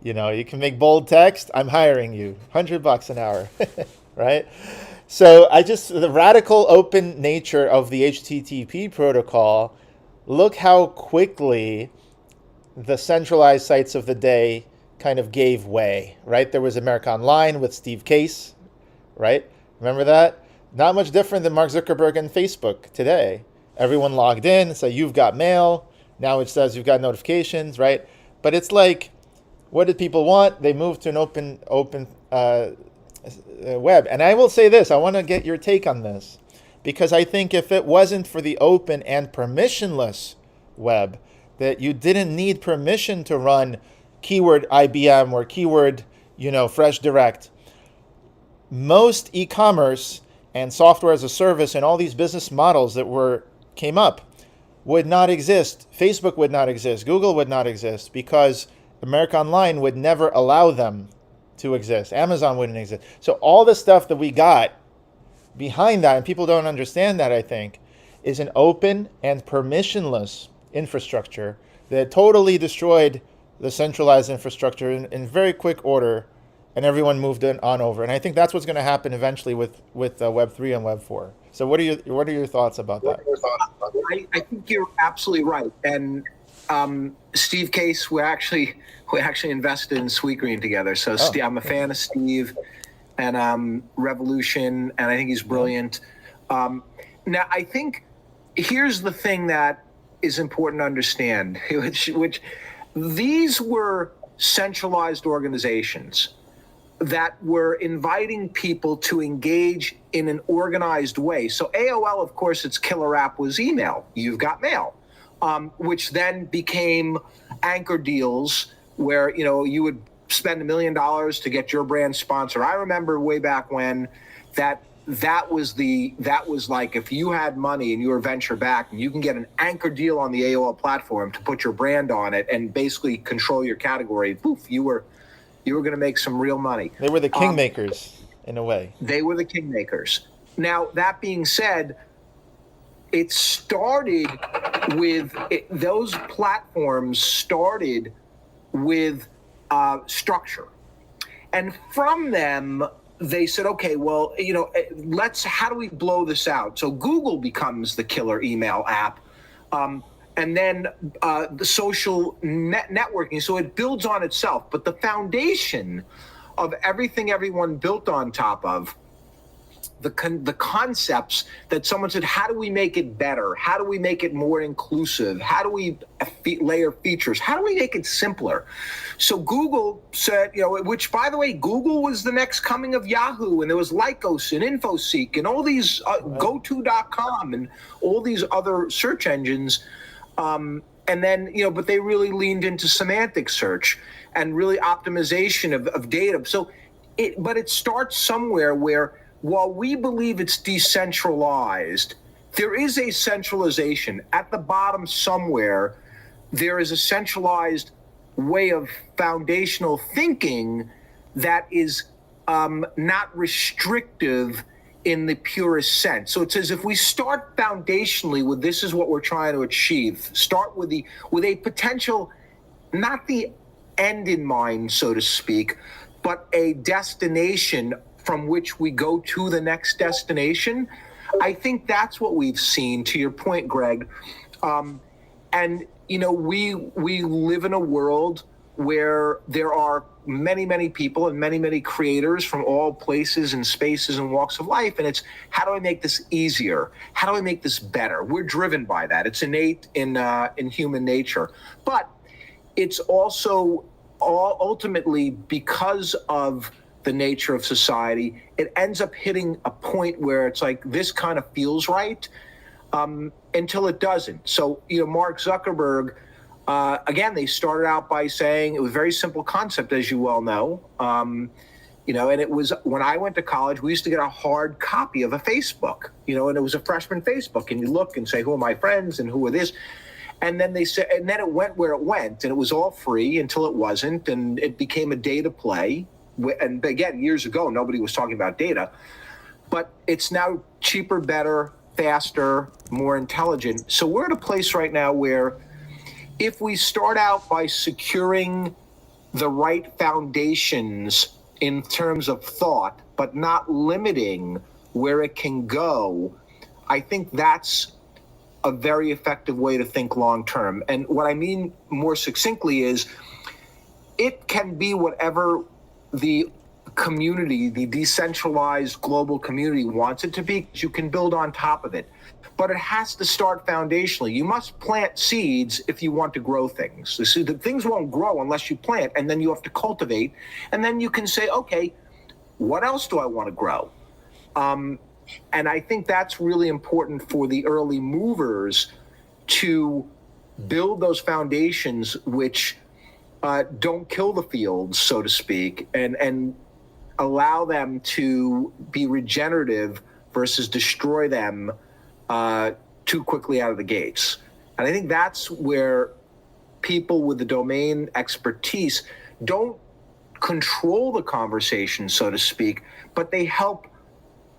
you know, you can make bold text, I'm hiring you, $100 an hour, right? So the radical open nature of the HTTP protocol, look how quickly the centralized sites of the day kind of gave way, right? There was America Online with Steve Case, right? Remember that? Not much different than Mark Zuckerberg and Facebook today. Everyone logged in, so you've got mail. Now it says you've got notifications, right? But it's like, what did people want? They moved to an open web. And I will say this, I want to get your take on this, because I think if it wasn't for the open and permissionless web, that you didn't need permission to run keyword IBM or keyword, you know, FreshDirect, most e-commerce and software as a service and all these business models that came up would not exist. Facebook would not exist. Google would not exist, because America Online would never allow them to exist. Amazon wouldn't exist. So all the stuff that we got behind that, and people don't understand that, I think, is an open and permissionless infrastructure that totally destroyed the centralized infrastructure in very quick order, and everyone moved on over. And I think that's what's going to happen eventually with Web3 and Web4. So what are your thoughts about that? I think you're absolutely right. And Steve Case, we actually invested in Sweetgreen together. So I'm a fan of Steve and Revolution, and I think he's brilliant. Now, I think here's the thing that is important to understand, which these were centralized organizations that were inviting people to engage in an organized way. So AOL, of course, its killer app was email. You've got mail. which then became anchor deals where, you would spend $1 million to get your brand sponsor. I remember way back when that was like, if you had money and you were venture backed and you can get an anchor deal on the AOL platform to put your brand on it and basically control your category, poof, you were going to make some real money. They were the kingmakers in a way. They were the kingmakers. Now, that being said, it started with those platforms started with structure. And from them, they said, okay, well, how do we blow this out? So Google becomes the killer email app. And then the social networking. So it builds on itself. But the foundation of everything everyone built on top of, the concepts that someone said, how do we make it better? How do we make it more inclusive? How do we layer features? How do we make it simpler? So Google said, which, by the way, Google was the next coming of Yahoo, and there was Lycos and InfoSeek and all these GoTo.com and all these other search engines. And then, but they really leaned into semantic search and really optimization of data. So but it starts somewhere where, while we believe it's decentralized, there is a centralization. At the bottom somewhere, there is a centralized way of foundational thinking that is not restrictive in the purest sense. So it says, if we start foundationally with this is what we're trying to achieve, start with a potential, not the end in mind, so to speak, but a destination from which we go to the next destination. I think that's what we've seen, to your point, Greg. And we live in a world where there are many, many people and many, many creators from all places and spaces and walks of life. And it's, how do I make this easier? How do I make this better? We're driven by that. It's innate in human nature. But it's also ultimately, because of the nature of society, it ends up hitting a point where it's like, this kind of feels right, until it doesn't. So, Mark Zuckerberg, again, they started out by saying, it was a very simple concept, as you well know, and it was, when I went to college, we used to get a hard copy of a Facebook, and it was a freshman Facebook, and you look and say, who are my friends and who are this? And then they said, and then it went where it went, and it was all free until it wasn't, and it became a data play. And again, years ago, nobody was talking about data, but it's now cheaper, better, faster, more intelligent. So we're at a place right now where, if we start out by securing the right foundations in terms of thought, but not limiting where it can go, I think that's a very effective way to think long term. And what I mean more succinctly is, it can be whatever the community, the decentralized global community wants it to be. You can build on top of it, but it has to start foundationally. You must plant seeds if you want to grow things. You see, the things won't grow unless you plant, and then you have to cultivate, and then you can say, okay, what else do I want to grow? And I think that's really important for the early movers to build those foundations, which don't kill the fields, so to speak, and allow them to be regenerative versus destroy them too quickly out of the gates. And I think that's where people with the domain expertise don't control the conversation, so to speak, but they help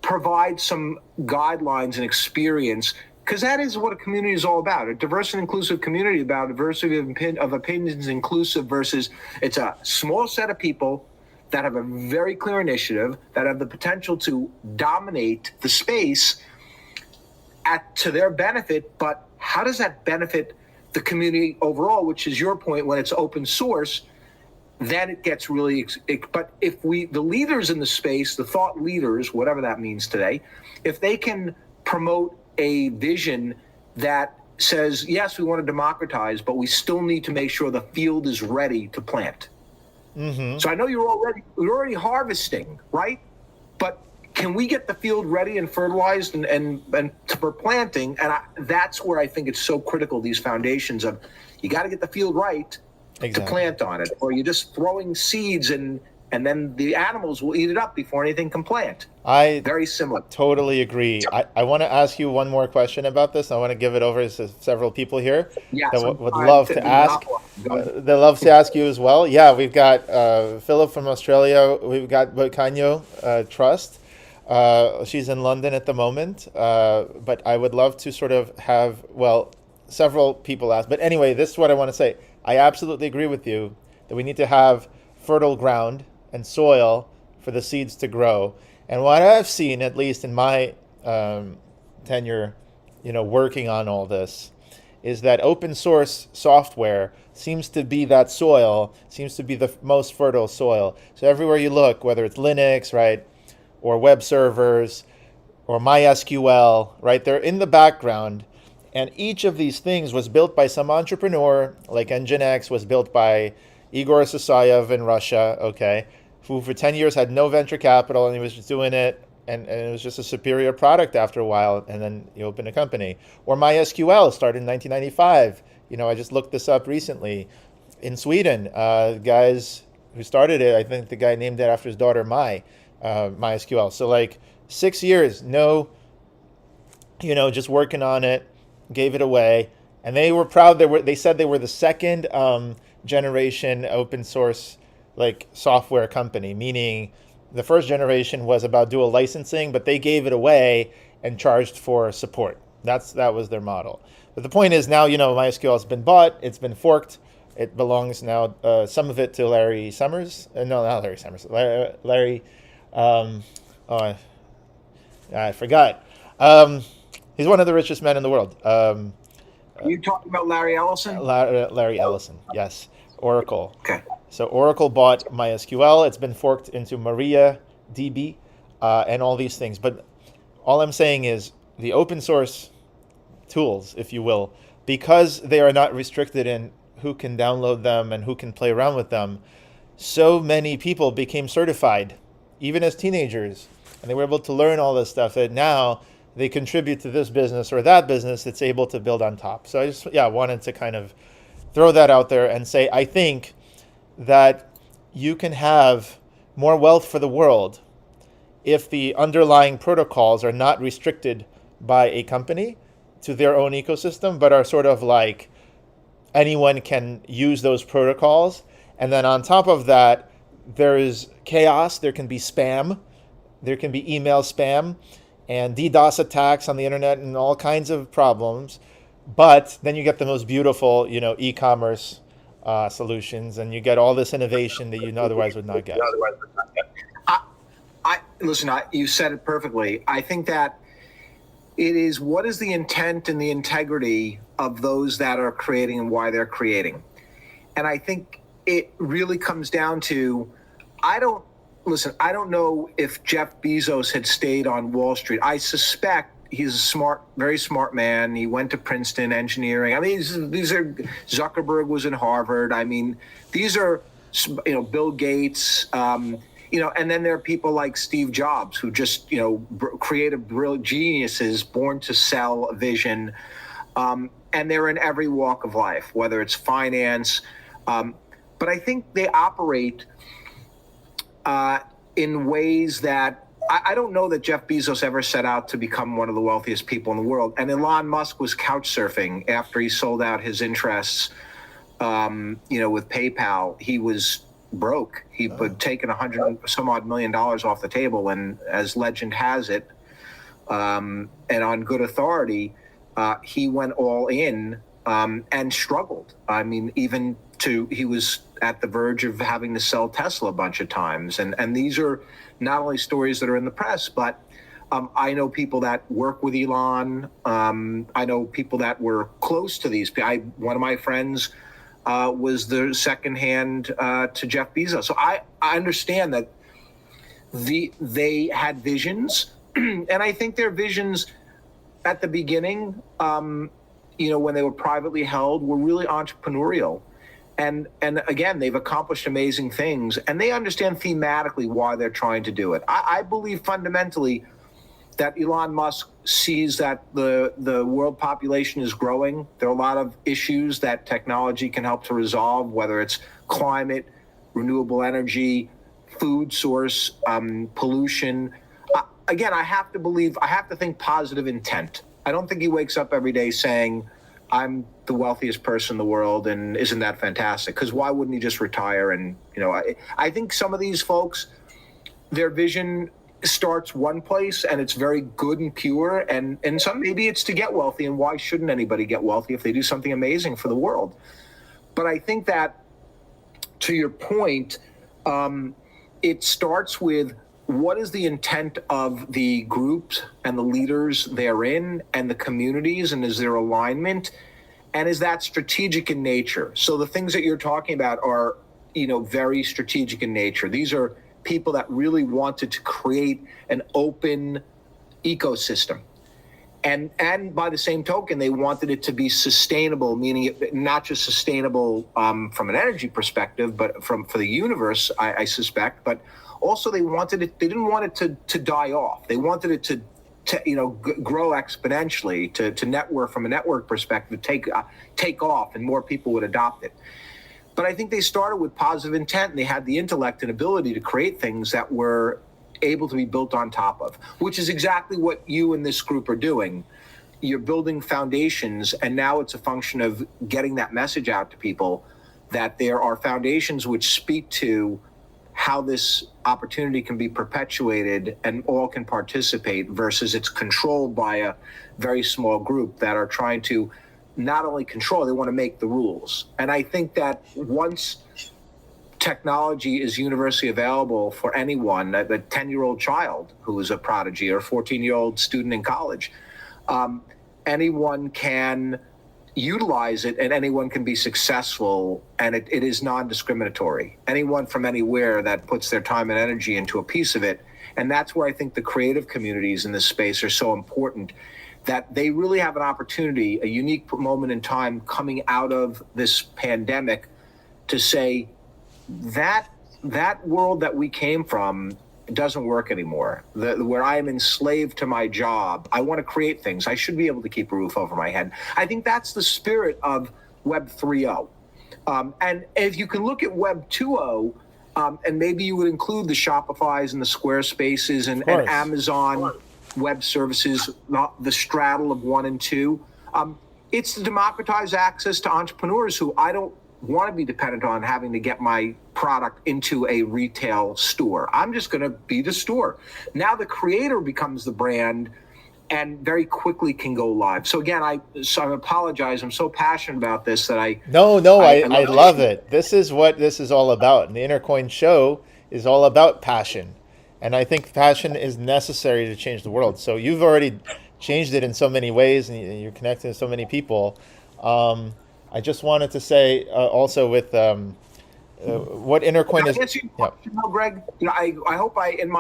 provide some guidelines and experience, because that is what a community is all about. A diverse and inclusive community, about diversity of opinions, inclusive versus, it's a small set of people that have a very clear initiative, that have the potential to dominate the space to their benefit. But how does that benefit the community overall, which is your point, when it's open source, then it gets really, but if the leaders in the space, the thought leaders, whatever that means today, if they can promote a vision that says, yes, we want to democratize, but we still need to make sure the field is ready to plant. Mm-hmm. So I know you're already harvesting, right? But can we get the field ready and fertilized and for planting? And that's where I think it's so critical, these foundations of, you got to get the field right to plant on it, or you're just throwing seeds and then the animals will eat it up before anything can plant. Very similar. Totally agree. I want to ask you one more question about this. I want to give it over to several people here that would love to ask. They love to ask you as well. Yeah, we've got Philip from Australia. We've got Bocanyo Trust. She's in London at the moment. But I would love to sort of have, several people ask. But anyway, this is what I want to say. I absolutely agree with you that we need to have fertile ground and soil for the seeds to grow. And what I've seen, at least in my tenure, working on all this, is that open source software seems to be that soil, seems to be the most fertile soil. So everywhere you look, whether it's Linux, right, or web servers, or MySQL, right, they're in the background. And each of these things was built by some entrepreneur, like Nginx was built by Igor Sasayev in Russia, okay, who for 10 years had no venture capital, and he was just doing it, and it was just a superior product after a while, and then you open a company. Or MySQL started in 1995. I just looked this up recently. In Sweden, guys who started it, I think the guy named it after his daughter, MySQL. So 6 years, just working on it, gave it away, and they were proud. They said they were the second generation open source software company, meaning the first generation was about dual licensing, but they gave it away and charged for support. That was their model. But the point is now, MySQL has been bought, it's been forked, it belongs now, some of it to Larry Summers. No, not Larry Summers. Larry, I forgot. He's one of the richest men in the world. Are you talking about Larry Ellison? Larry Ellison, yes. Oracle. Okay. So Oracle bought MySQL. It's been forked into MariaDB and all these things. But all I'm saying is the open source tools, if you will, because they are not restricted in who can download them and who can play around with them, so many people became certified, even as teenagers. And they were able to learn all this stuff that now they contribute to this business or that business that's able to build on top. So I just wanted to kind of throw that out there and say, I think that you can have more wealth for the world if the underlying protocols are not restricted by a company to their own ecosystem, but are sort of like anyone can use those protocols. And then on top of that, there is chaos. There can be spam. There can be email spam and DDoS attacks on the internet and all kinds of problems. But then you get the most beautiful, e-commerce solutions, and you get all this innovation that you otherwise would not get. Listen, you said it perfectly. I think that it is, what is the intent and the integrity of those that are creating and why they're creating? And I think it really comes down to, I don't know if Jeff Bezos had stayed on Wall Street. I suspect he's a very smart man. He went to Princeton engineering. I mean, these are, Zuckerberg was in Harvard. I mean, these are, Bill Gates, and then there are people like Steve Jobs who just, creative, brilliant geniuses born to sell a vision. And they're in every walk of life, whether it's finance. But I think they operate in ways that, I don't know that Jeff Bezos ever set out to become one of the wealthiest people in the world. And Elon Musk was couch surfing after he sold out his interests, with PayPal. He was broke. He had taken $100 million off the table. And as legend has it, and on good authority, he went all in and struggled. I mean, he was at the verge of having to sell Tesla a bunch of times. And these are not only stories that are in the press, but I know people that work with Elon. I know people that were close to these. One of my friends was the second hand to Jeff Bezos. So I understand that they had visions. And I think their visions at the beginning, when they were privately held, were really entrepreneurial. And again, they've accomplished amazing things, and they understand thematically why they're trying to do it. I believe fundamentally that Elon Musk sees that the world population is growing. There are a lot of issues that technology can help to resolve, whether it's climate, renewable energy, food source, pollution. Again, I have to think positive intent. I don't think he wakes up every day saying, I'm the wealthiest person in the world, and isn't that fantastic? Because why wouldn't he just retire? And, I think some of these folks, their vision starts one place and it's very good and pure. And some, maybe it's to get wealthy. And why shouldn't anybody get wealthy if they do something amazing for the world? But I think that, to your point, it starts with, what is the intent of the groups and the leaders therein and the communities, and is there alignment? And is that strategic in nature? So the things that you're talking about are, very strategic in nature. These are people that really wanted to create an open ecosystem. And by the same token, they wanted it to be sustainable, meaning not just sustainable from an energy perspective, but for the universe, I suspect, but also they didn't want it to die off. They wanted it to grow exponentially, to network, from a network perspective, take off, and more people would adopt it. But I think they started with positive intent, and they had the intellect and ability to create things that were able to be built on top of, which is exactly what you and this group are doing. You're building foundations, and now it's a function of getting that message out to people that there are foundations which speak to how this opportunity can be perpetuated and all can participate, versus it's controlled by a very small group that are trying to not only control, they want to make the rules. And I think that once technology is universally available for anyone, a 10-year-old child who is a prodigy or a 14-year-old student in college, anyone can utilize it and anyone can be successful, and it is non-discriminatory. Anyone from anywhere that puts their time and energy into a piece of it. And that's where I think the creative communities in this space are so important, that they really have an opportunity, a unique moment in time coming out of this pandemic, to say that world that we came from doesn't work anymore. Where I am enslaved to my job, I want to create things. I should be able to keep a roof over my head. I think that's the spirit of Web 3.0. And if you can look at Web 2.0, and maybe you would include the Shopifys and the Squarespaces and Amazon Web Services, not the straddle of 1 and 2. It's to democratize access to entrepreneurs who I don't want to be dependent on having to get my product into a retail store. I'm just going to be the store. Now the creator becomes the brand and very quickly can go live. So again, I apologize. I'm so passionate about this that I love it. This is what this is all about. And the Intercoin show is all about passion. And I think passion is necessary to change the world. So you've already changed it in so many ways, and you're connecting to so many people. I just wanted to say also with what Intercoin is. Answer your question, Greg. I hope in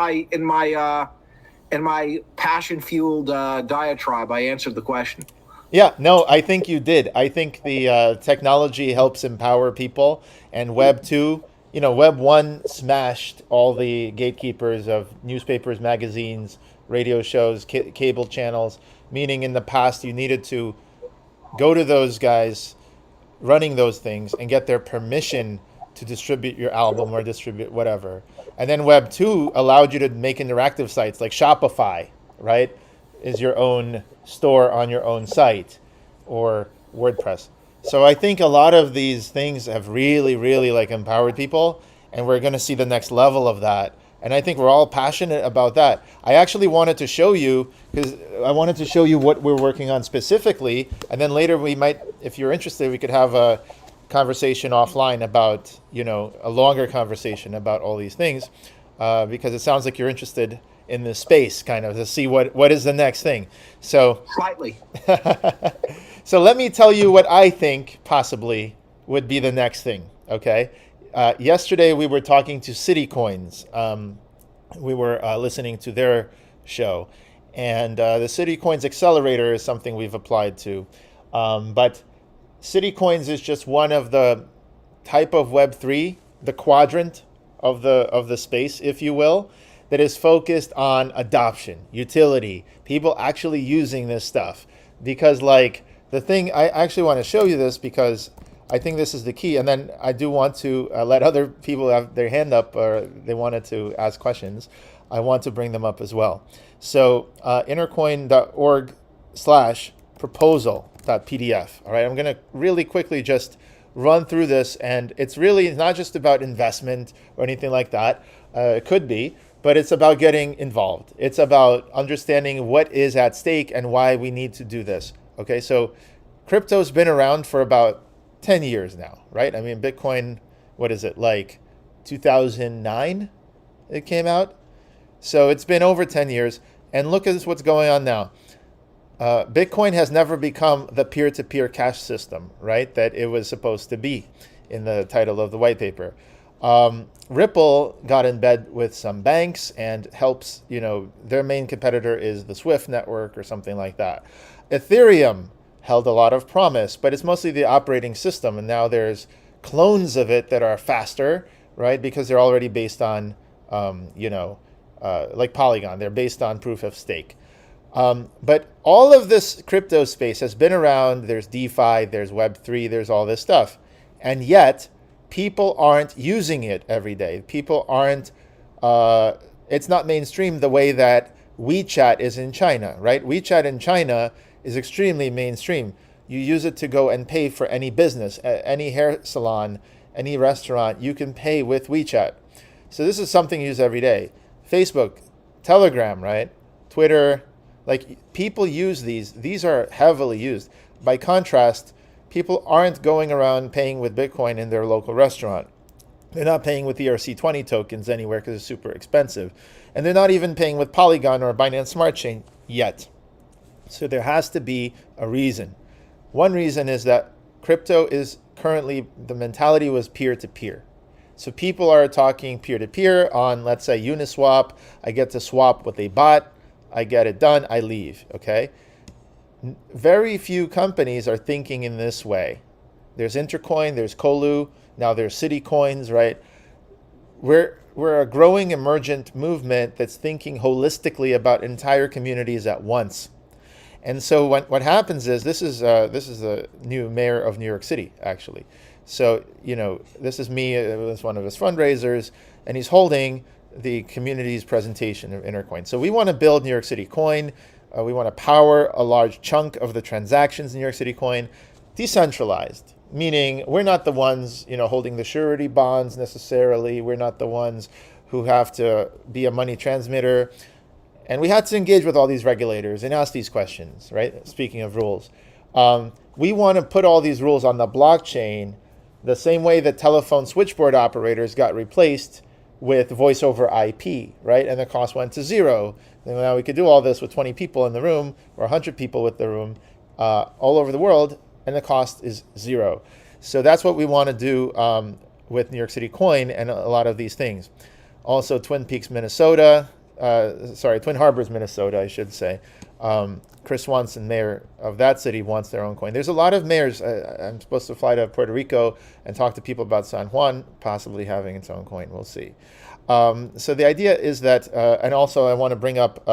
my passion-fueled diatribe, I answered the question. Yeah, no, I think you did. I think the technology helps empower people, and Web 2, Web 1 smashed all the gatekeepers of newspapers, magazines, radio shows, cable channels, meaning in the past you needed to go to those guys running those things and get their permission to distribute your album or distribute whatever. And then Web 2 allowed you to make interactive sites like Shopify, right? Is your own store on your own site, or WordPress. So I think a lot of these things have really, really empowered people, and we're going to see the next level of that. And I think we're all passionate about that. I actually wanted to show you, because I wanted to show you what we're working on specifically. And then later we might, if you're interested, we could have a conversation offline about, a longer conversation about all these things, because it sounds like you're interested in this space, kind of, to see what is the next thing. So slightly. So let me tell you what I think possibly would be the next thing, okay? Yesterday we were talking to CityCoins. We were listening to their show, and the CityCoins Accelerator is something we've applied to. But CityCoins is just one of the type of Web3, the quadrant of the space, if you will, that is focused on adoption, utility, people actually using this stuff. Because like the thing, I actually want to show you this because I think this is the key. And then I do want to let other people have their hand up or they wanted to ask questions. I want to bring them up as well. So intercoin.org/proposal.pdf. All right, I'm going to really quickly just run through this. And it's really not just about investment or anything like that. It could be, but it's about getting involved. It's about understanding what is at stake and why we need to do this. Okay, so crypto's been around for about 10 years now, right? I mean, Bitcoin, what is it, like 2009 it came out? So it's been over 10 years. And look at what's going on now. Bitcoin has never become the peer-to-peer cash system, right, that it was supposed to be in the title of the white paper. Ripple got in bed with some banks and helps, their main competitor is the Swift network or something like that. Ethereum held a lot of promise, but it's mostly the operating system. And now there's clones of it that are faster, right? Because they're already based on, like Polygon, they're based on proof of stake. But all of this crypto space has been around. There's DeFi, there's Web3, there's all this stuff. And yet people aren't using it every day. People aren't, it's not mainstream the way that WeChat is in China, right? WeChat in China is extremely mainstream. You use it to go and pay for any business, any hair salon, any restaurant, you can pay with WeChat. So this is something you use every day. Facebook, Telegram, right? Twitter, like people use these. These are heavily used. By contrast, people aren't going around paying with Bitcoin in their local restaurant. They're not paying with ERC20 tokens anywhere because it's super expensive. And they're not even paying with Polygon or Binance Smart Chain yet. So there has to be a reason. One reason is that crypto is currently, the mentality was peer-to-peer. So people are talking peer-to-peer on, let's say, Uniswap. I get to swap what they bought. I get it done. I leave, okay? Very few companies are thinking in this way. There's Intercoin, there's Kolu, now there's City Coins, right? We're a growing emergent movement that's thinking holistically about entire communities at once. And so what happens is, this is the new mayor of New York City, actually. So, this is me as one of his fundraisers, and he's holding the community's presentation of Intercoin. So we want to build New York City Coin. We want to power a large chunk of the transactions in New York City Coin, decentralized, meaning we're not the ones, holding the surety bonds necessarily. We're not the ones who have to be a money transmitter. And we had to engage with all these regulators and ask these questions, right? Speaking of rules. We want to put all these rules on the blockchain the same way that telephone switchboard operators got replaced with voice over IP, right? And the cost went to zero. And now we could do all this with 20 people in the room or 100 people with the room all over the world, and the cost is zero. So that's what we want to do with New York City Coin and a lot of these things. Also, Twin Harbors, Minnesota, I should say. Chris Swanson, mayor of that city, wants their own coin. There's a lot of mayors. I'm supposed to fly to Puerto Rico and talk to people about San Juan possibly having its own coin. We'll see. So the idea is that, and also I want to bring up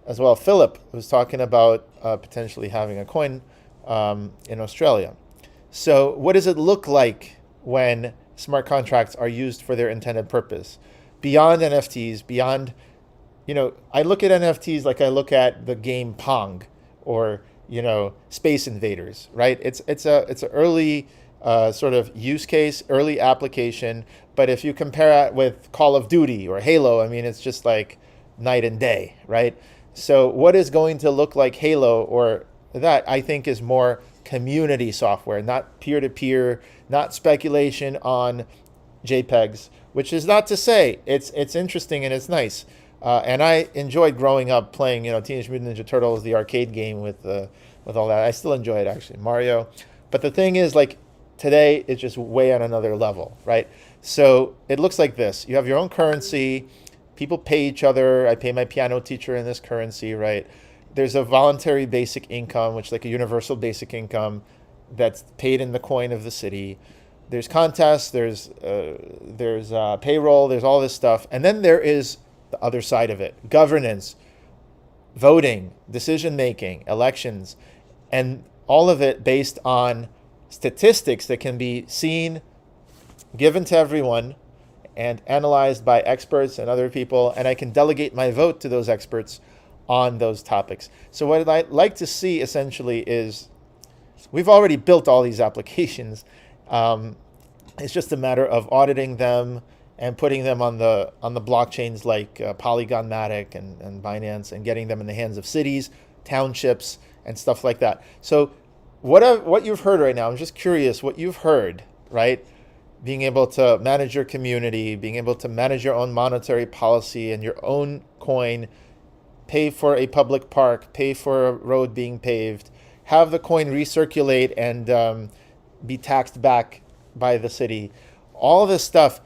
as well Philip, who's talking about potentially having a coin in Australia. So what does it look like when smart contracts are used for their intended purpose? Beyond NFTs, beyond... I look at NFTs like I look at the game Pong or, Space Invaders, right? It's an early sort of use case, early application. But if you compare it with Call of Duty or Halo, I mean, it's just like night and day, right? So what is going to look like Halo or that, I think, is more community software, not peer-to-peer, not speculation on JPEGs, which is not to say it's interesting and it's nice. And I enjoyed growing up playing, Teenage Mutant Ninja Turtles, the arcade game with all that. I still enjoy it, actually, Mario. But the thing is, like, today it's just way on another level, right? So it looks like this. You have your own currency. People pay each other. I pay my piano teacher in this currency, right? There's a voluntary basic income, which is like a universal basic income that's paid in the coin of the city. there's contests, there's payroll, there's all this stuff, and then there is the other side of it: governance, voting, decision making, elections, and all of it based on statistics that can be seen, given to everyone, and analyzed by experts and other people, and I can delegate my vote to those experts on those topics. So what I'd like to see essentially is, we've already built all these applications. It's just a matter of auditing them and putting them on the blockchains like Polygon Matic and Binance, and getting them in the hands of cities, townships, and stuff like that. So what you've heard right now, I'm just curious what you've heard, right? Being able to manage your community, being able to manage your own monetary policy and your own coin, pay for a public park, pay for a road being paved, have the coin recirculate and be taxed back by the city. All this stuff,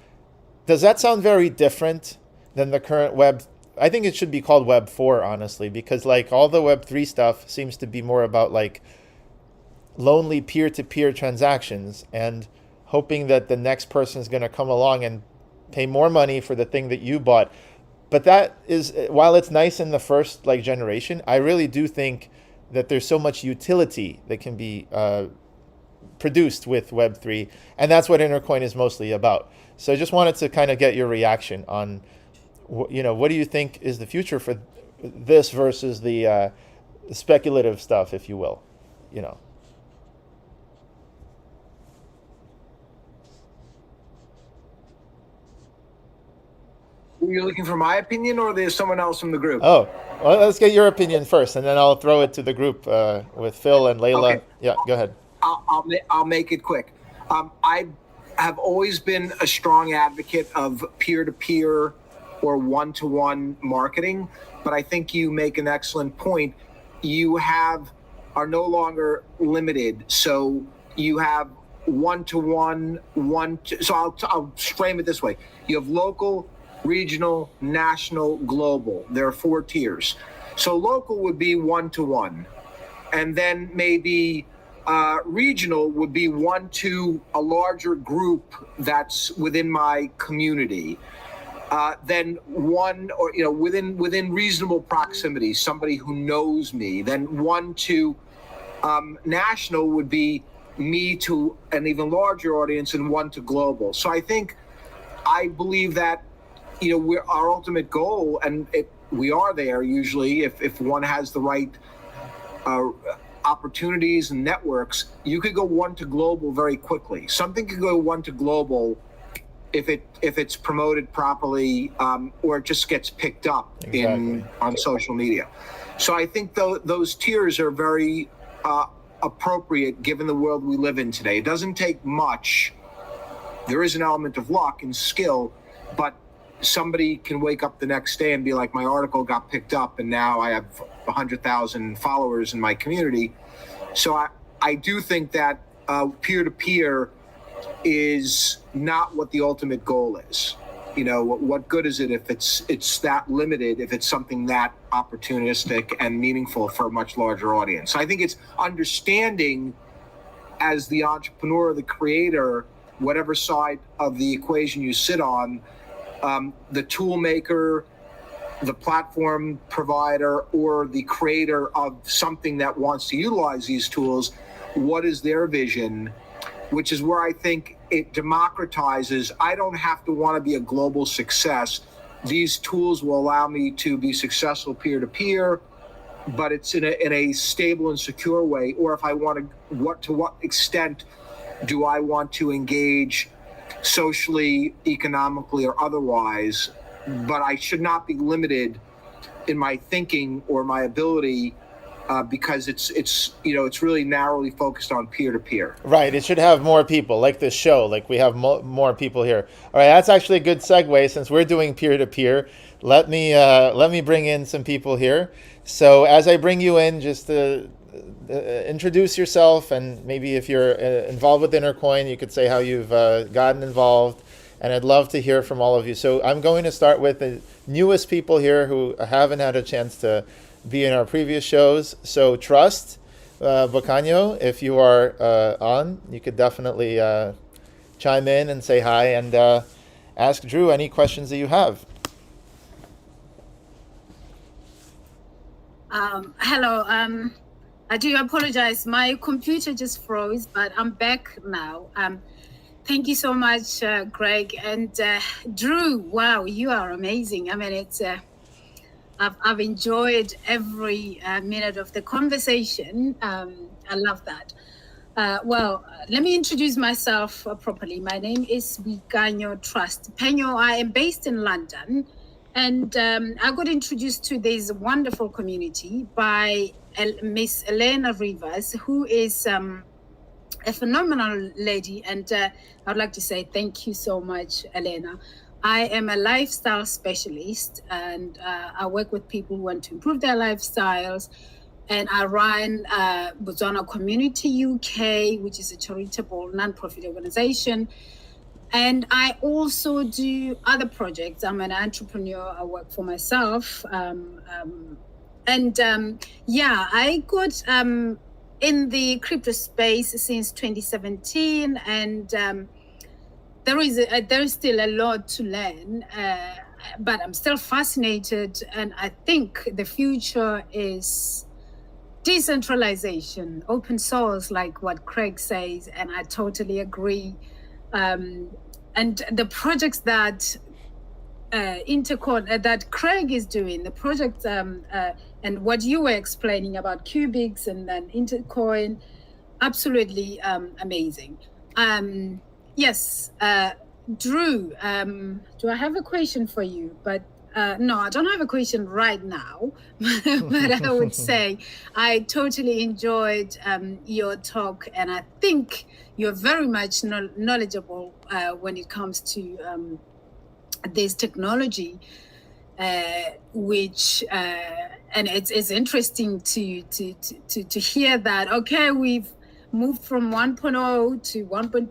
does that sound very different than the current web? I think it should be called Web 4, honestly, because like all the Web 3 stuff seems to be more about like lonely peer-to-peer transactions and hoping that the next person is going to come along and pay more money for the thing that you bought. But that is, while it's nice in the first like generation, I really do think that there's so much utility that can be produced with Web3, and that's what Intercoin is mostly about. So I just wanted to kind of get your reaction on, what do you think is the future for this versus the speculative stuff, if you will, You're looking for my opinion, or there's someone else from the group? Oh, well, let's get your opinion first, and then I'll throw it to the group with Phil and Layla. Okay. Yeah, go ahead. I'll make it quick. I have always been a strong advocate of peer-to-peer or one-to-one marketing, but I think you make an excellent point. You are no longer limited, so you have one-to-one, so I'll frame it this way. You have local, regional, national, global. There are 4 tiers. So local would be one-to-one, and then maybe regional would be one to a larger group that's within my community. Then one, or within reasonable proximity, somebody who knows me. Then one to national would be me to an even larger audience, and one to global. So I believe that our ultimate goal, and we are there usually if one has the right opportunities and networks, you could go one to global very quickly. Something could go one to global if it's promoted properly, or it just gets picked up on social media. So I think those tiers are very appropriate given the world we live in today. It doesn't take much. There is an element of luck and skill, but somebody can wake up the next day and be like, my article got picked up and now I have 100,000 followers in my community. So I do think that peer-to-peer is not what the ultimate goal is. What good is it if it's that limited, if it's something that opportunistic and meaningful for a much larger audience? So I think it's understanding, as the entrepreneur, the creator, whatever side of the equation you sit on, the tool maker, the platform provider, or the creator of something that wants to utilize these tools, what is their vision? Which is where I think it democratizes. I don't have to want to be a global success. These tools will allow me to be successful peer-to-peer, but it's in a stable and secure way. Or if I want to what extent do I want to engage socially, economically, or otherwise? But I should not be limited in my thinking or my ability, because it's really narrowly focused on peer-to-peer. Right. It should have more people, like this show. Like we have more people here. All right. That's actually a good segue. Since we're doing peer-to-peer, let me bring in some people here. So as I bring you in, just introduce yourself, and maybe if you're involved with Intercoin, you could say how you've gotten involved. And I'd love to hear from all of you. So I'm going to start with the newest people here who haven't had a chance to be in our previous shows. So Trust Bocano, if you are on, you could definitely chime in and say hi and ask Drew any questions that you have. Hello. I do apologize. My computer just froze, but I'm back now. Thank you so much, Greg and Drew. Wow, you are amazing. I mean, it's I've enjoyed every minute of the conversation. I love that. Let me introduce myself properly. My name is Viganyo Trust Penyo. I am based in London, and I got introduced to this wonderful community by Miss Elena Rivas, who is a phenomenal lady. And I'd like to say thank you so much, Elena. I am a lifestyle specialist, and I work with people who want to improve their lifestyles. And I run Botswana Community UK, which is a charitable non-profit organization. And I also do other projects. I'm an entrepreneur. I work for myself. I got in the crypto space since 2017, and there is still a lot to learn, but I'm still fascinated, and I think the future is decentralization, open source, like what Craig says, and I totally agree. And the projects that Intercoin, that Craig is doing, the project and what you were explaining about Qbix and then Intercoin, absolutely amazing. Yes, Drew, do I have a question for you? But no, I don't have a question right now, but I would say I totally enjoyed your talk, and I think you're very much knowledgeable when it comes to this technology, which and it's interesting to hear that. Okay, we've moved from 1.0 to 1.2,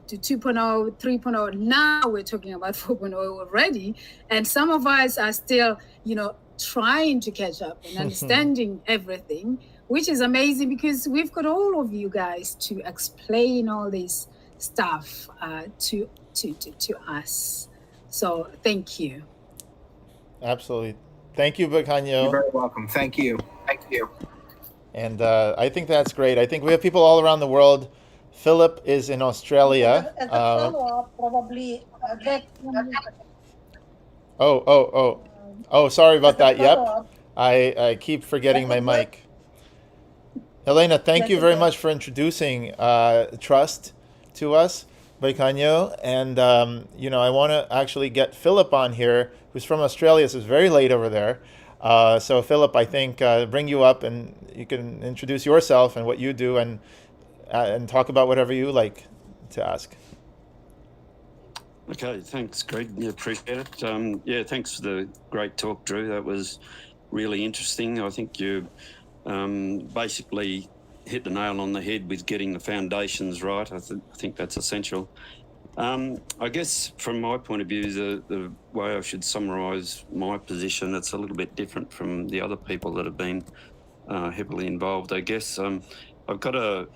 to 2.0, 3.0. Now we're talking about 4.0 already, and some of us are still, trying to catch up and understanding everything, which is amazing because we've got all of you guys to explain all this stuff to us. So thank you. Absolutely. Thank you, Bakanyo. You're very welcome. Thank you. Thank you. And I think that's great. I think we have people all around the world. Philip is in Australia. As a follow-up, probably Oh, sorry about that. Yep. I keep forgetting my mic. Elena, thank you very much for introducing Trust to us, Bakanyo. And, I want to actually get Philip on here, who's from Australia, so it's very late over there. So Philip, I think bring you up and you can introduce yourself and what you do and talk about whatever you like to ask. Okay, thanks, Greg. Yeah, appreciate it. Thanks for the great talk, Drew. That was really interesting. I think you basically hit the nail on the head with getting the foundations right. I think that's essential. I guess from my point of view, the way I should summarise my position, it's a little bit different from the other people that have been heavily involved. I guess I've got a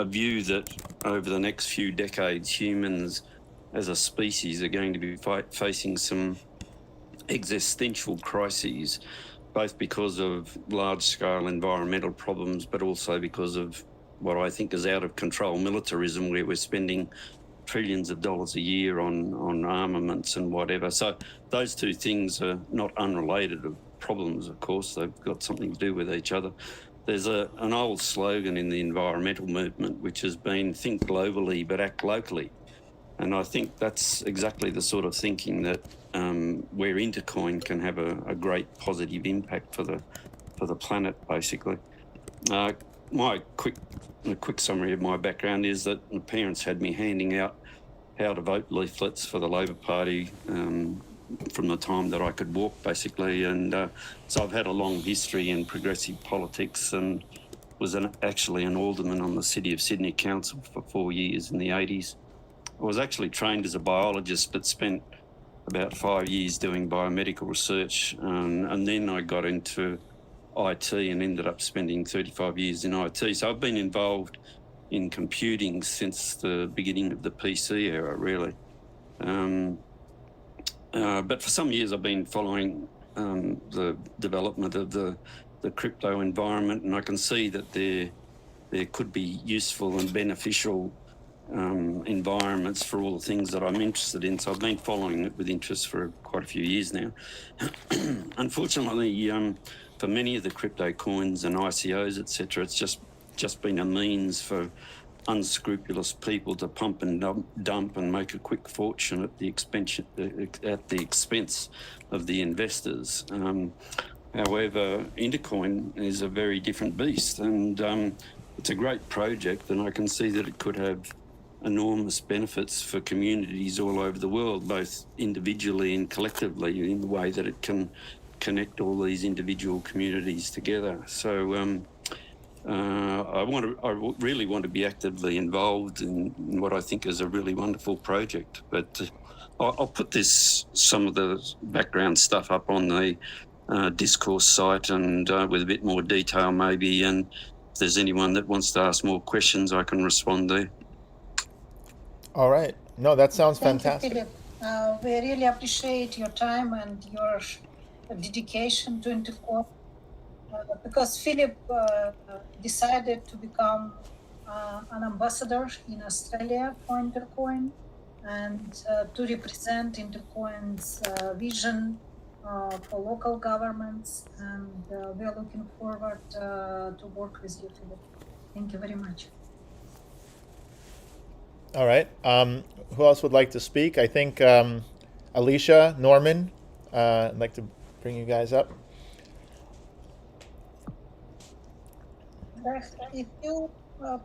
view that over the next few decades, humans as a species are going to be facing some existential crises, both because of large-scale environmental problems, but also because of what I think is out of control militarism, where we're spending trillions of dollars a year on armaments and whatever. So those two things are not unrelated problems, of course. They've got something to do with each other. There's an old slogan in the environmental movement, which has been think globally but act locally. And I think that's exactly the sort of thinking that where Intercoin can have a great positive impact for the planet, basically. My quick summary of my background is that my parents had me handing out how to vote leaflets for the Labor Party from the time that I could walk, basically. And so I've had a long history in progressive politics and was actually an alderman on the City of Sydney Council for 4 years in the 80s. I was actually trained as a biologist, but spent about 5 years doing biomedical research. And then I got into IT and ended up spending 35 years in IT. So I've been involved in computing since the beginning of the PC era, really. But for some years I've been following the development of the crypto environment, and I can see that there could be useful and beneficial environments for all the things that I'm interested in. So I've been following it with interest for quite a few years now. Unfortunately, for many of the crypto coins and ICOs, etc., it's just been a means for unscrupulous people to pump and dump and make a quick fortune at the expense of the investors. However, Intercoin is a very different beast, and it's a great project, and I can see that it could have enormous benefits for communities all over the world, both individually and collectively, in the way that it can connect all these individual communities together. So I really want to be actively involved in what I think is a really wonderful project. But I'll put some of the background stuff up on the discourse site, and with a bit more detail maybe, and if there's anyone that wants to ask more questions, I can respond there. All right. No, that sounds fantastic. Thank you, Philip. We really appreciate your time and your dedication to Intercoin, because Philip decided to become an ambassador in Australia for Intercoin, and to represent Intercoin's vision for local governments, and we are looking forward to work with you, Philip. Thank you very much. All right. Who else would like to speak? I think Alicia, Norman, I'd like to bring you guys up. If you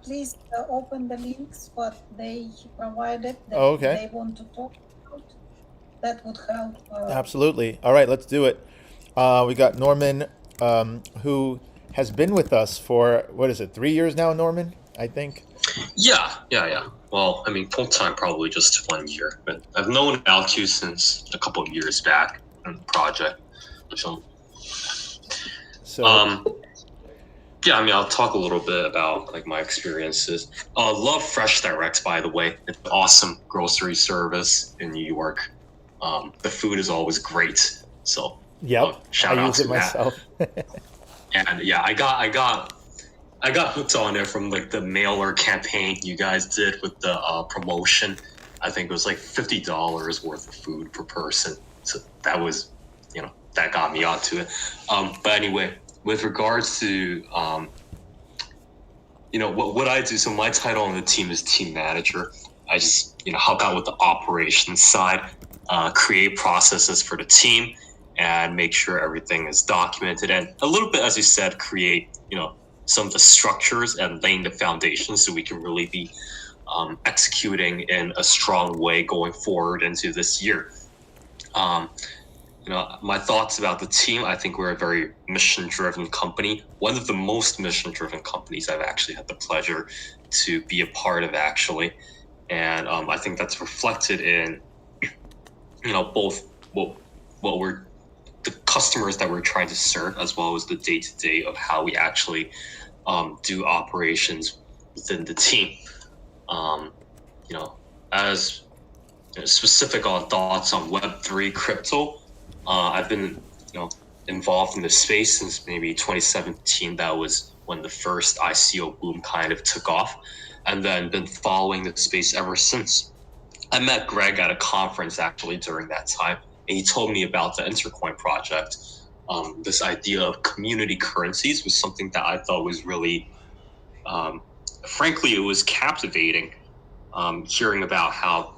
please open the links what they provided that okay. they want to talk about, that would help. Absolutely. All right, let's do it. We got Norman, who has been with us for, 3 years now, Norman, I think? Yeah. Well, I mean, full time probably just 1 year, but I've known Alcu since a couple of years back on the project. Yeah, I mean, I'll talk a little bit about like my experiences. Love FreshDirect, by the way. It's an awesome grocery service in New York. The food is always great. So shout out to myself. And yeah, I got hooked on it from like the mailer campaign you guys did with the promotion. I think it was like $50 worth of food per person. So that was, that got me onto it. But anyway, with regards to, what I do. So my title on the team is team manager. I just, help out with the operations side, create processes for the team, and make sure everything is documented. And a little bit, as you said, create, some of the structures and laying the foundation so we can really be executing in a strong way going forward into this year. My thoughts about the team, I think we're a very mission-driven company. One of the most mission-driven companies I've actually had the pleasure to be a part of, actually. And I think that's reflected in, both the customers that we're trying to serve, as well as the day-to-day of how we actually do operations within the team. As specific on thoughts on Web3 crypto, I've been, involved in the space since maybe 2017. That was when the first ICO boom kind of took off, and then been following the space ever since. I met Greg at a conference actually during that time, and he told me about the Intercoin project. This idea of community currencies was something that I thought was really, frankly, it was captivating, hearing about how,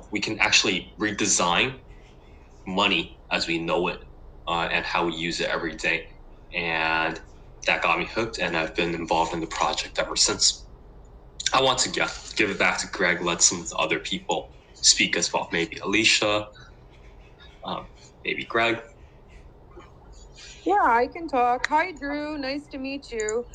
we can actually redesign money as we know it, and how we use it every day. And that got me hooked, and I've been involved in the project ever since. I want to give it back to Greg, let some of the other people speak as well. Maybe Alicia, maybe Greg. Yeah, I can talk. Hi, Drew. Nice to meet you.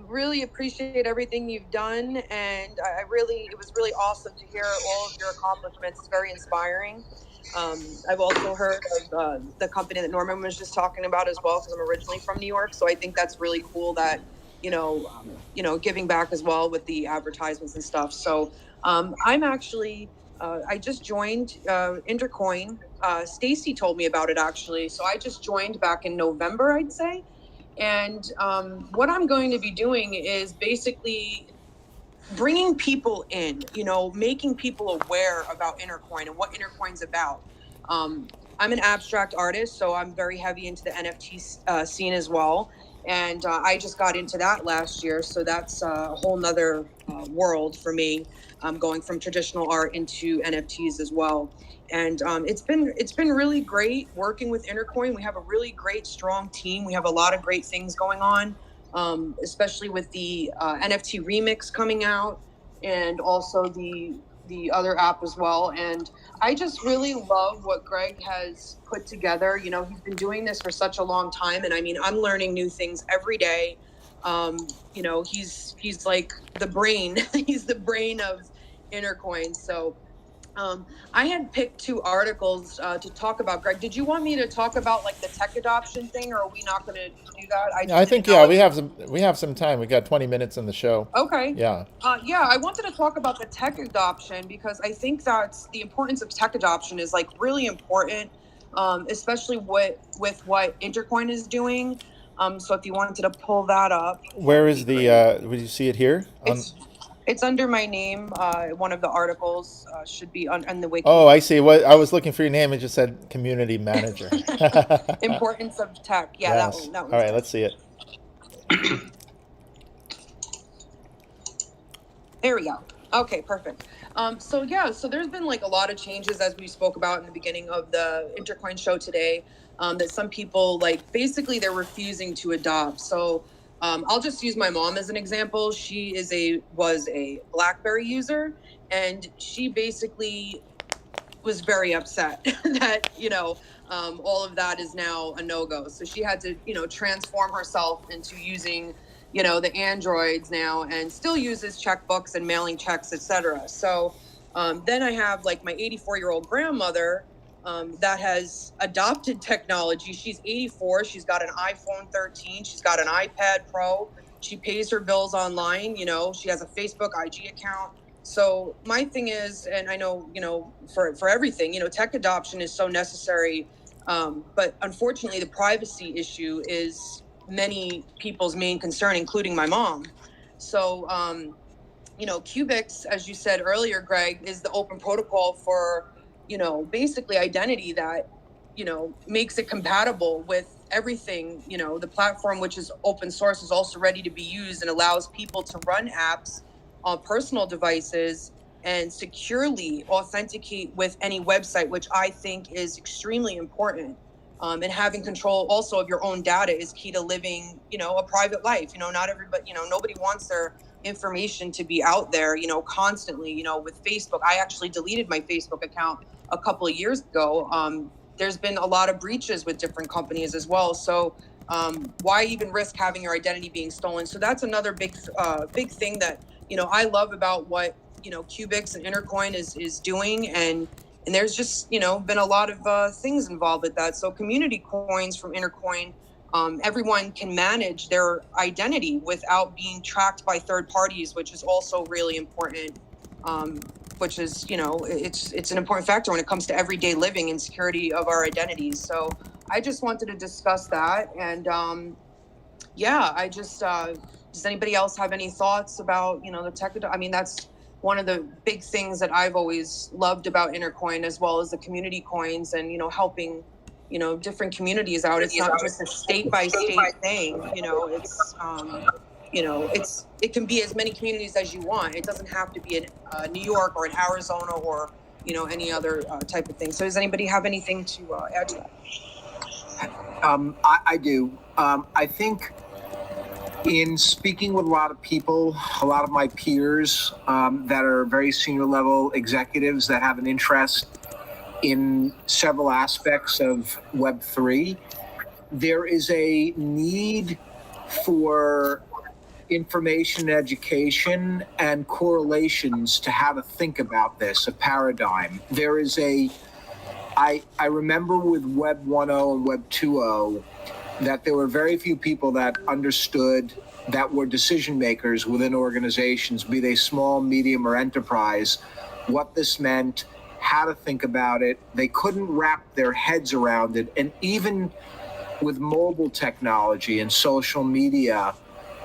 Really appreciate everything you've done, and it was really awesome to hear all of your accomplishments. It's very inspiring. I've also heard of the company that Norman was just talking about as well, because I'm originally from New York, so I think that's really cool that giving back as well with the advertisements and stuff. So I'm actually, I just joined Intercoin. Stacy told me about it actually. So I just joined back in November, I'd say. And what I'm going to be doing is basically bringing people in, making people aware about Intercoin and what Intercoin's about. I'm an abstract artist, so I'm very heavy into the NFT scene as well. And I just got into that last year. So that's a whole nother world for me. Going from traditional art into NFTs as well. And it's been really great working with Intercoin. We have a really great, strong team. We have a lot of great things going on, especially with the NFT remix coming out, and also the other app as well. And I just really love what Greg has put together. He's been doing this for such a long time, and I mean, I'm learning new things every day. He's like the brain. He's the brain of Intercoin. So I had picked 2 articles to talk about. Greg, did you want me to talk about like the tech adoption thing, or are we not going to do that? I think we have some time. We got 20 minutes in the show. Okay. Yeah. I wanted to talk about the tech adoption because I think that's the importance of tech adoption is like really important, especially with what Intercoin is doing. So if you wanted to pull that up. Where is the? Would you see it here? It's under my name. One of the articles should be on the wiki. Oh, I see. What I was looking for your name. It just said community manager. Importance of tech. Yeah, yes. that one. All right, let's see it. There we go. Okay, perfect. So there's been like a lot of changes as we spoke about in the beginning of the Intercoin show today. That some people basically they're refusing to adopt. So. I'll just use my mom as an example. She was a BlackBerry user, and she basically was very upset that, all of that is now a no-go. So she had to, transform herself into using, the Androids now, and still uses checkbooks and mailing checks, etc. So then I have like my 84-year-old grandmother that has adopted technology. She's 84. She's got an iPhone 13. She's got an iPad Pro. She pays her bills online. She has a Facebook IG account. So my thing is, and I know, for everything, tech adoption is so necessary. But unfortunately, the privacy issue is many people's main concern, including my mom. So, Qbix, as you said earlier, Greg, is the open protocol for basically identity that, makes it compatible with everything. The platform, which is open source, is also ready to be used and allows people to run apps on personal devices and securely authenticate with any website, which I think is extremely important. And having control also of your own data is key to living, a private life. Not everybody, nobody wants their information to be out there, constantly. With Facebook, I actually deleted my Facebook account a couple of years ago. There's been a lot of breaches with different companies as well. So why even risk having your identity being stolen? So that's another big thing that, I love about what, Qbix and Intercoin is doing. And there's just, been a lot of things involved with that. So community coins from Intercoin, everyone can manage their identity without being tracked by third parties, which is also really important. Which is, it's an important factor when it comes to everyday living and security of our identities. So I just wanted to discuss that. And I just, does anybody else have any thoughts about, the tech? I mean, that's one of the big things that I've always loved about Intercoin, as well as the community coins and, helping, different communities out. It's not just a state by state thing, it's, it can be as many communities as you want. It doesn't have to be in New York or in Arizona or, any other type of thing. So does anybody have anything to add to that? I do. I think in speaking with a lot of people, a lot of my peers that are very senior level executives that have an interest in several aspects of Web3, there is a need for information education and correlations to how to think about this, a paradigm. There is I remember with Web 1.0 and Web 2.0 that there were very few people that understood that were decision makers within organizations, be they small, medium, or enterprise, what this meant, how to think about it. They couldn't wrap their heads around it. And even with mobile technology and social media,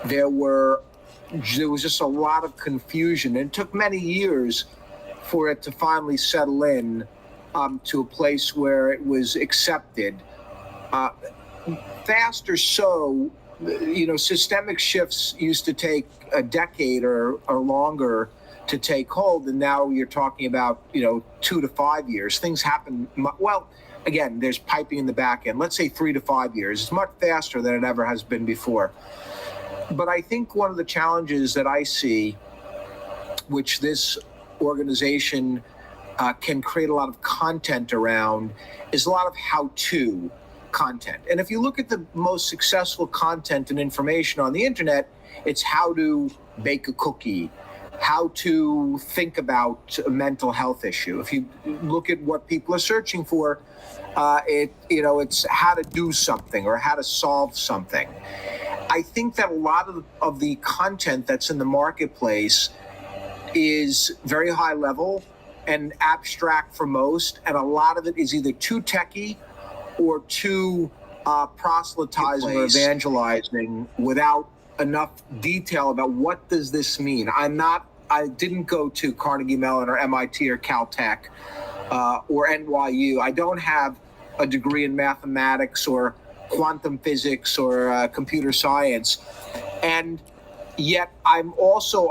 there was just a lot of confusion. And it took many years for it to finally settle in to a place where it was accepted. Faster so, systemic shifts used to take a decade or longer to take hold, and now you're talking about 2 to 5 years. Things happen well. Again, there's piping in the back end. Let's say 3 to 5 years. It's much faster than it ever has been before. But I think one of the challenges that I see, which this organization can create a lot of content around, is a lot of how-to content. And if you look at the most successful content and information on the internet, it's how to bake a cookie, how to think about a mental health issue. If you look at what people are searching for, it's how to do something or how to solve something. I think that a lot of the content that's in the marketplace is very high level and abstract for most, and a lot of it is either too techy or too proselytizing or evangelizing without enough detail about what does this mean. I didn't go to Carnegie Mellon or MIT or Caltech or NYU. I don't have a degree in mathematics or quantum physics or computer science, and yet I'm also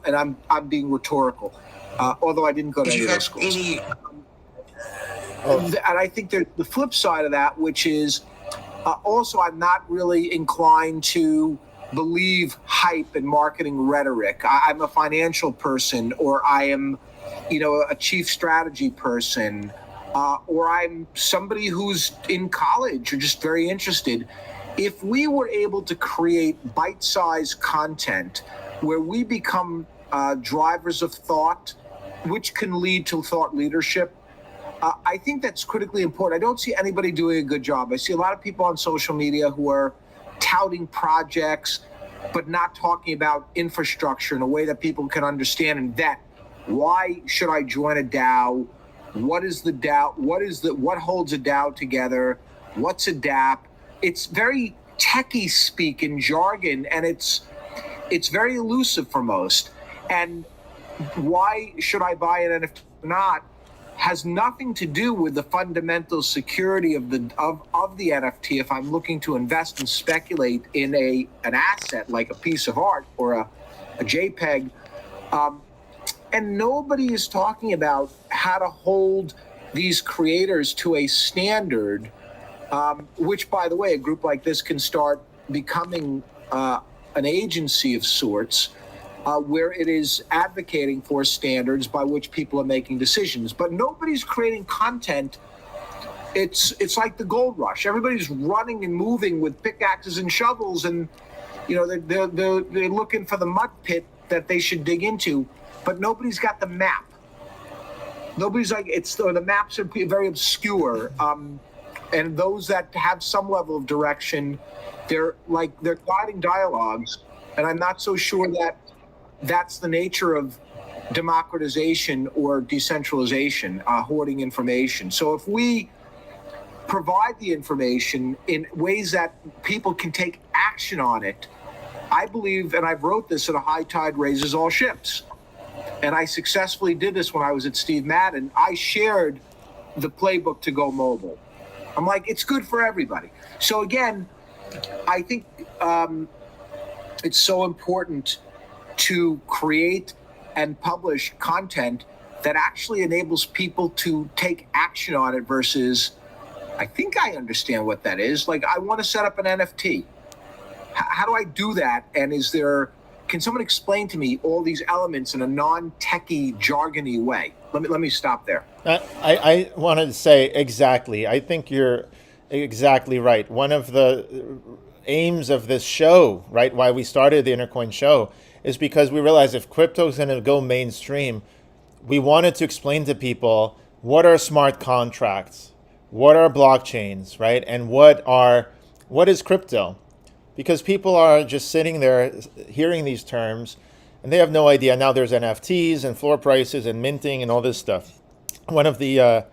and I'm being rhetorical, although I didn't go to any of those schools. And I think there's the flip side of that, which is also I'm not really inclined to believe hype and marketing rhetoric. I'm a financial person, or I am, a chief strategy person, or I'm somebody who's in college or just very interested. If we were able to create bite-sized content where we become drivers of thought, which can lead to thought leadership, I think that's critically important. I don't see anybody doing a good job. I see a lot of people on social media who are touting projects, but not talking about infrastructure in a way that people can understand and vet. Why should I join a DAO? What is the DAO? What holds a DAO together? What's a DApp? It's very techie speak and jargon, and it's very elusive for most. And why should I buy an NFT or not has nothing to do with the fundamental security of the NFT. If I'm looking to invest and speculate in an asset like a piece of art or a JPEG, and nobody is talking about how to hold these creators to a standard, which, by the way, a group like this can start becoming an agency of sorts, where it is advocating for standards by which people are making decisions. But nobody's creating content. It's like the gold rush. Everybody's running and moving with pickaxes and shovels, and they're looking for the mud pit that they should dig into. But nobody's got the map. Nobody's the maps are very obscure. And those that have some level of direction, they're guiding dialogues. And I'm not so sure that that's the nature of democratization or decentralization, hoarding information. So if we provide the information in ways that people can take action on it, I believe, and I've wrote this, that a high tide raises all ships. And I successfully did this when I was at Steve Madden. I shared the playbook to go mobile. I'm like, it's good for everybody. So again, I think it's so important to create and publish content that actually enables people to take action on it versus, I think I understand what that is. Like, I want to set up an NFT. How do I do that? And can someone explain to me all these elements in a non-techie, jargony way? Let me stop there. I wanted to say exactly. I think you're exactly right. One of the aims of this show, right, why we started the Intercoin show, is because we realized if crypto is going to go mainstream, we wanted to explain to people what are smart contracts, what are blockchains, right, and what is crypto. because people are just sitting there hearing these terms and they have no idea. Now there's NFTs and floor prices and minting and all this stuff. One of the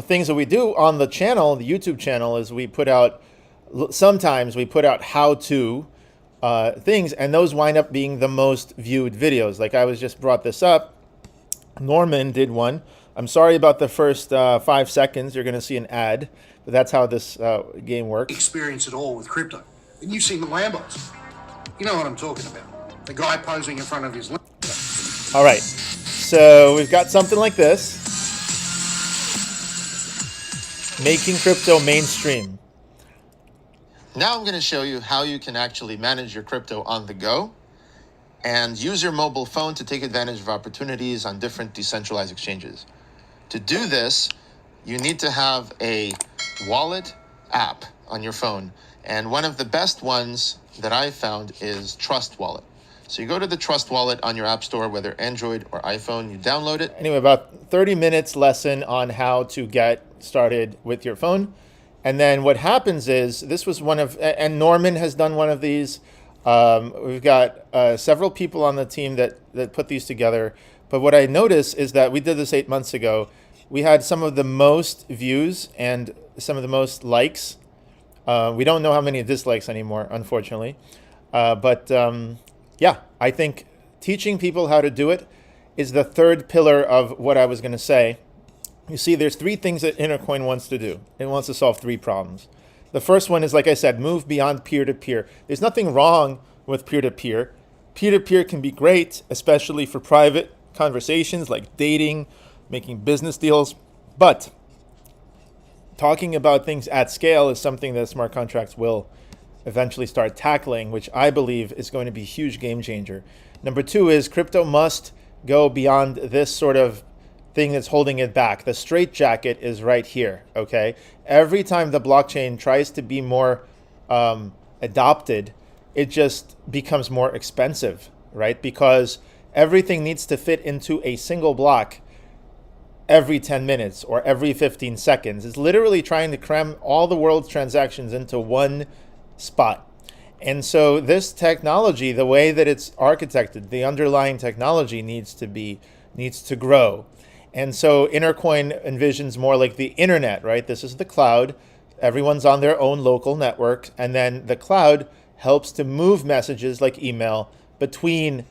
things that we do on the channel, the YouTube channel, is sometimes we put out how-to things, and those wind up being the most viewed videos. Like I was just brought this up. Norman did one. I'm sorry about the first 5 seconds. You're going to see an ad, but that's how this game works. Experience it all with crypto. And you've seen the Lambos. You know what I'm talking about. The guy posing in front of his Lambo. All right. So we've got something like this. Making crypto mainstream. Now I'm going to show you how you can actually manage your crypto on the go and use your mobile phone to take advantage of opportunities on different decentralized exchanges. To do this, you need to have a wallet app on your phone. And one of the best ones that I found is Trust Wallet. So you go to the Trust Wallet on your app store, whether Android or iPhone, you download it. Anyway, about 30 minutes lesson on how to get started with your phone. And then what happens is, this was and Norman has done one of these. We've got several people on the team that put these together. But what I noticed is that we did this 8 months ago. We had some of the most views and some of the most likes. We don't know how many dislikes anymore, unfortunately. Yeah, I think teaching people how to do it is the third pillar of what I was going to say. You see, there's 3 things that Intercoin wants to do. It wants to solve 3 problems. The first one is, like I said, move beyond peer-to-peer. There's nothing wrong with peer-to-peer. Peer-to-peer can be great, especially for private conversations like dating, making business deals. But talking about things at scale is something that smart contracts will eventually start tackling, which I believe is going to be a huge game changer. Number 2 is crypto must go beyond this sort of thing that's holding it back. The straitjacket is right here, okay? Every time the blockchain tries to be more adopted, it just becomes more expensive, right? Because everything needs to fit into a single block every 10 minutes or every 15 seconds. It's literally trying to cram all the world's transactions into one spot. And so this technology, the way that it's architected, the underlying technology needs to grow. And so Intercoin envisions more like the internet, right? This is the cloud. Everyone's on their own local network. And then the cloud helps to move messages like email between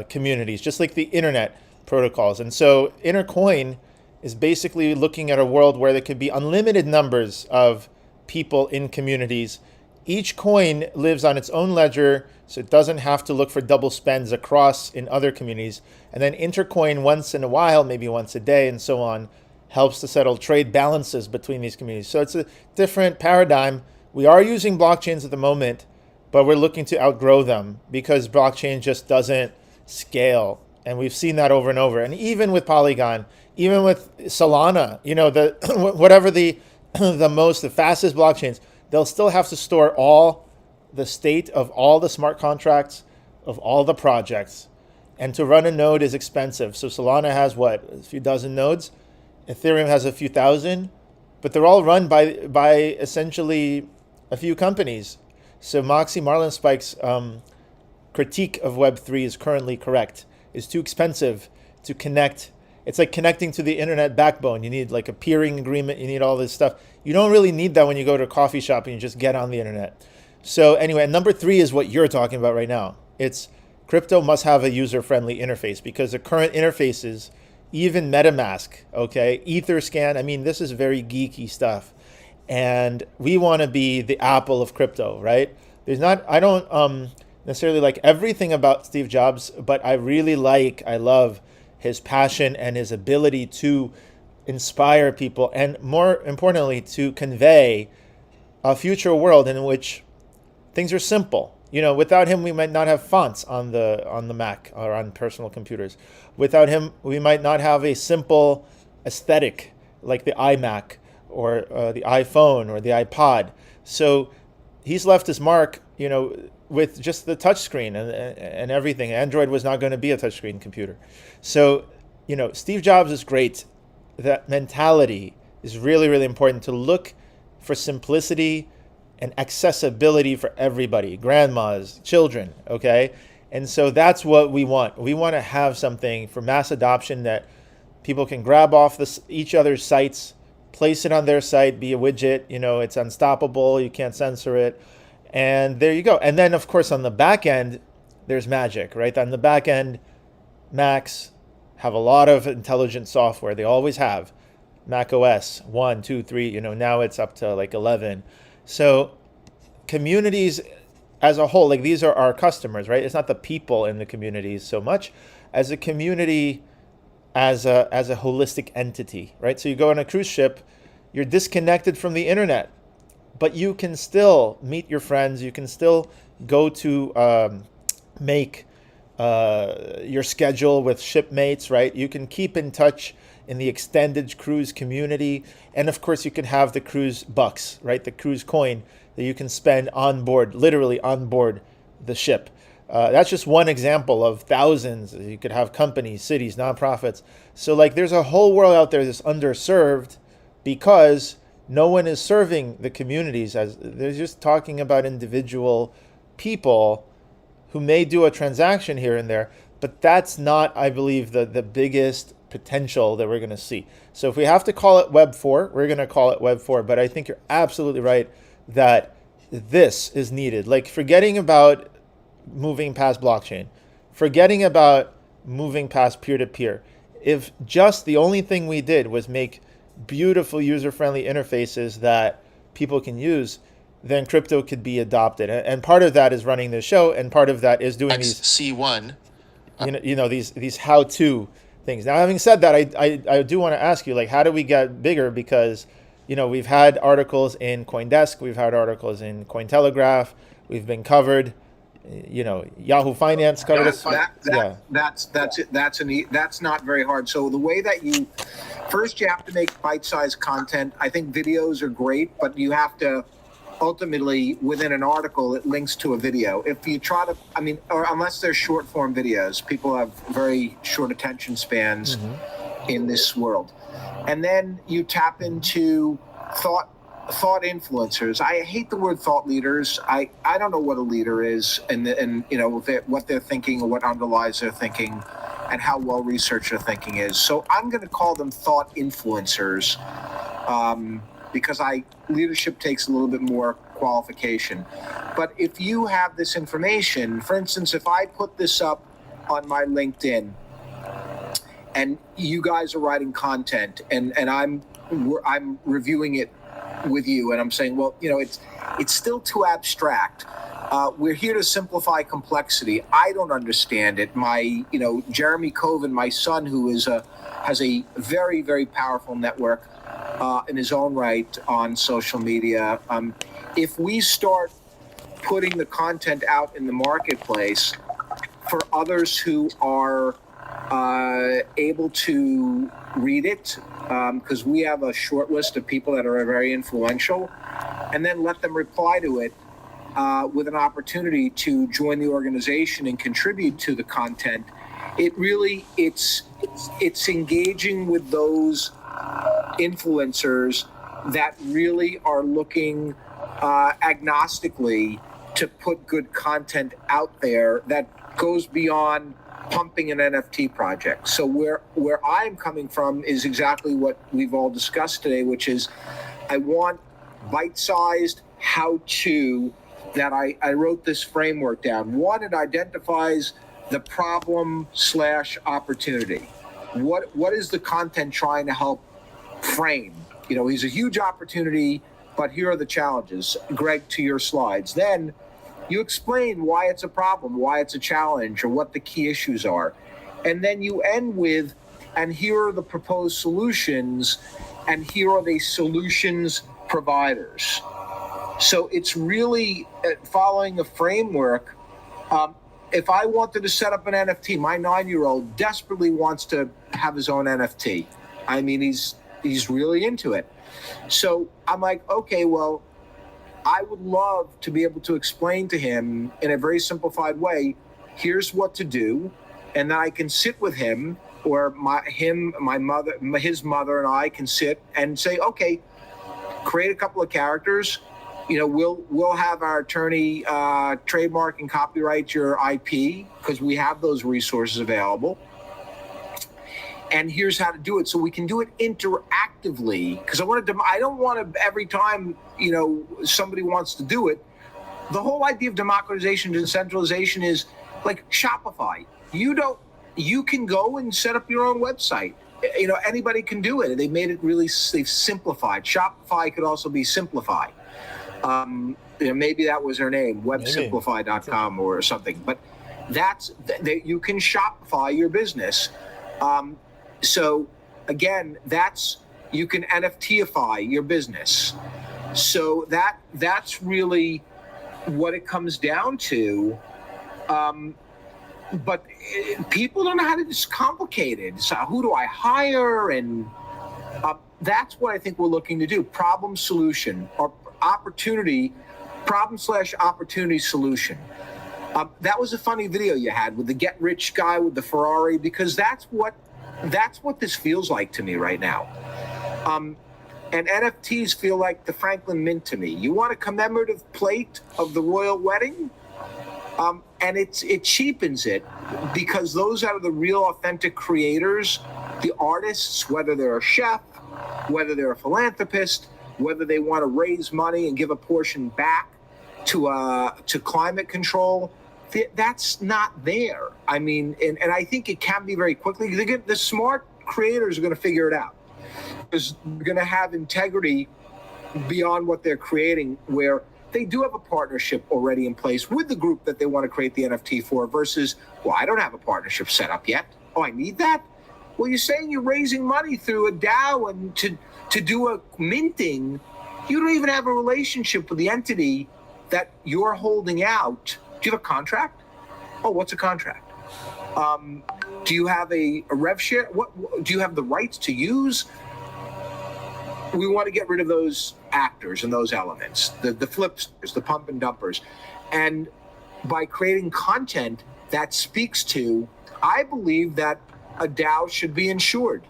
communities, just like the internet protocols. And so Intercoin is basically looking at a world where there could be unlimited numbers of people in communities. Each coin lives on its own ledger, so it doesn't have to look for double spends across in other communities. And then Intercoin, once in a while, maybe once a day and so on, helps to settle trade balances between these communities. So it's a different paradigm. We are using blockchains at the moment, but we're looking to outgrow them because blockchain just doesn't scale. And we've seen that over and over. And even with Polygon, even with Solana, whatever the fastest blockchains, they'll still have to store all the state of all the smart contracts of all the projects. And to run a node is expensive. So Solana has a few dozen nodes. Ethereum has a few thousand, but they're all run by essentially a few companies. So Moxie Marlinspike's critique of Web3 is currently correct. It's too expensive to connect. It's like connecting to the internet backbone. You need like a peering agreement. You need all this stuff. You don't really need that when you go to a coffee shop and you just get on the internet. So anyway, number 3 is what you're talking about right now. It's crypto must have a user-friendly interface because the current interfaces, even MetaMask, okay, Etherscan, I mean, this is very geeky stuff. And we want to be the Apple of crypto, right? I don't necessarily like everything about Steve Jobs, but I love his passion and his ability to inspire people, and more importantly, to convey a future world in which things are simple. Without him, we might not have fonts on the Mac or on personal computers. Without him, we might not have a simple aesthetic like the iMac or the iPhone or the iPod. So he's left his mark, with just the touchscreen and everything. Android was not going to be a touchscreen computer. So, Steve Jobs is great. That mentality is really, really important, to look for simplicity and accessibility for everybody, grandmas, children, okay? And so that's what we want. We want to have something for mass adoption that people can grab off each other's sites, place it on their site, be a widget, it's unstoppable, you can't censor it, and there you go. And then, of course, on the back end, there's magic, right? On the back end, Macs have a lot of intelligent software. They always have. Mac OS 1, 2, 3, now it's up to like 11. So communities as a whole, like these are our customers, right? It's not the people in the communities so much as a community, as a holistic entity, right? So you go on a cruise ship, you're disconnected from the internet, but you can still meet your friends. You can still go to make your schedule with shipmates, right? You can keep in touch in the extended cruise community. And of course, you can have the cruise bucks, right? The cruise coin that you can spend on board, literally on board the ship. That's just one example of thousands. You could have companies, cities, nonprofits. So like there's a whole world out there that's underserved because no one is serving the communities. As they're just talking about individual people who may do a transaction here and there, but that's not, I believe, the biggest potential that we're going to see. So if we have to call it Web 4, we're going to call it Web 4. But I think you're absolutely right that this is needed. Like forgetting about moving past blockchain, forgetting about moving past peer-to-peer. If just the only thing we did was make beautiful user-friendly interfaces that people can use, then crypto could be adopted. And part of that is running this show, and part of that is doing these C1. these how-to things. Now, having said that, I do want to ask you, like, how do we get bigger? Because we've had articles in CoinDesk, we've had articles in Cointelegraph, we've been covered. Yahoo Finance covered us. That's not very hard. So the way that you have to make bite-sized content. I think videos are great, but you have to ultimately, within an article, it links to a video. If you try to, or unless they're short form videos, people have very short attention spans in this world. And then you tap into thought influencers. I hate the word thought leaders. I don't know what a leader is, and what they're thinking, or what underlies their thinking, and how well researched their thinking is. So I'm going to call them thought influencers, because leadership takes a little bit more qualification. But if you have this information, for instance, if I put this up on my LinkedIn, and you guys are writing content, and I'm reviewing it with you, and I'm saying, well, it's still too abstract. We're here to simplify complexity. I don't understand it. My, Jeremy Koven, my son, who has a very, very powerful network in his own right on social media. If we start putting the content out in the marketplace for others who are able to read it, because we have a short list of people that are very influential, and then let them reply to it with an opportunity to join the organization and contribute to the content. It's engaging with those influencers that really are looking agnostically to put good content out there that goes beyond pumping an NFT project. So where I'm coming from is exactly what we've all discussed today, which is I want bite-sized how-to that I wrote this framework down. One, it identifies the problem/opportunity. What is the content trying to help frame? He's a huge opportunity, but here are the challenges. Greg, to your slides. Then you explain why it's a problem, why it's a challenge, or what the key issues are. And then you end with, and here are the proposed solutions, and here are the solutions providers. So it's really following a framework. If I wanted to set up an NFT, my 9-year-old desperately wants to have his own NFT. He's really into it. So I'm like, okay, well, I would love to be able to explain to him in a very simplified way, here's what to do. And then I can sit with him, or his mother and I can sit and say, okay, create a couple of characters, we'll have our attorney trademark and copyright your IP because we have those resources available. And here's how to do it, so we can do it interactively. Because I don't want to every time somebody wants to do it. The whole idea of democratization and decentralization is like Shopify. You can go and set up your own website. Anybody can do it. They've simplified. Shopify could also be simplified. Maybe that was her name, websimplify.com or something. But you can Shopify your business. So again, you can NFTify your business. So that's really what it comes down to. But people don't know how to. It's complicated. So who do I hire? And that's what I think we're looking to do. Problem solution or opportunity, problem/opportunity solution. That was a funny video you had with the get rich guy with the Ferrari, because that's what this feels like to me right now. And NFTs feel like the Franklin Mint to me. You want a commemorative plate of the royal wedding? And it cheapens it, because those are the real authentic creators, the artists, whether they're a chef, whether they're a philanthropist, whether they want to raise money and give a portion back to climate control. That's not there. I mean, and I think it can be very quickly. The smart creators are going to figure it out, because they're going to have integrity beyond what they're creating, where they do have a partnership already in place with the group that they want to create the NFT for, versus, well, I don't have a partnership set up yet. Oh, I need that? Well, you're saying you're raising money through a DAO and to do a minting. You don't even have a relationship with the entity that you're holding out. Do you have a contract? Oh, what's a contract? Do you have a rev share? What do you have the rights to use? We want to get rid of those actors and those elements, the flipsters, the pump and dumpers. And by creating content that speaks to, I believe that a DAO should be insured.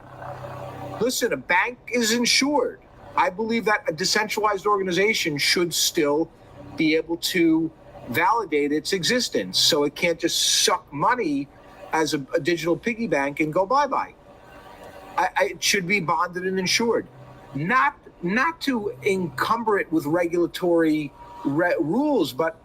Listen, a bank is insured. I believe that a decentralized organization should still be able to validate its existence, so it can't just suck money as a digital piggy bank and go bye-bye. It should be bonded and insured. Not to encumber it with regulatory rules, but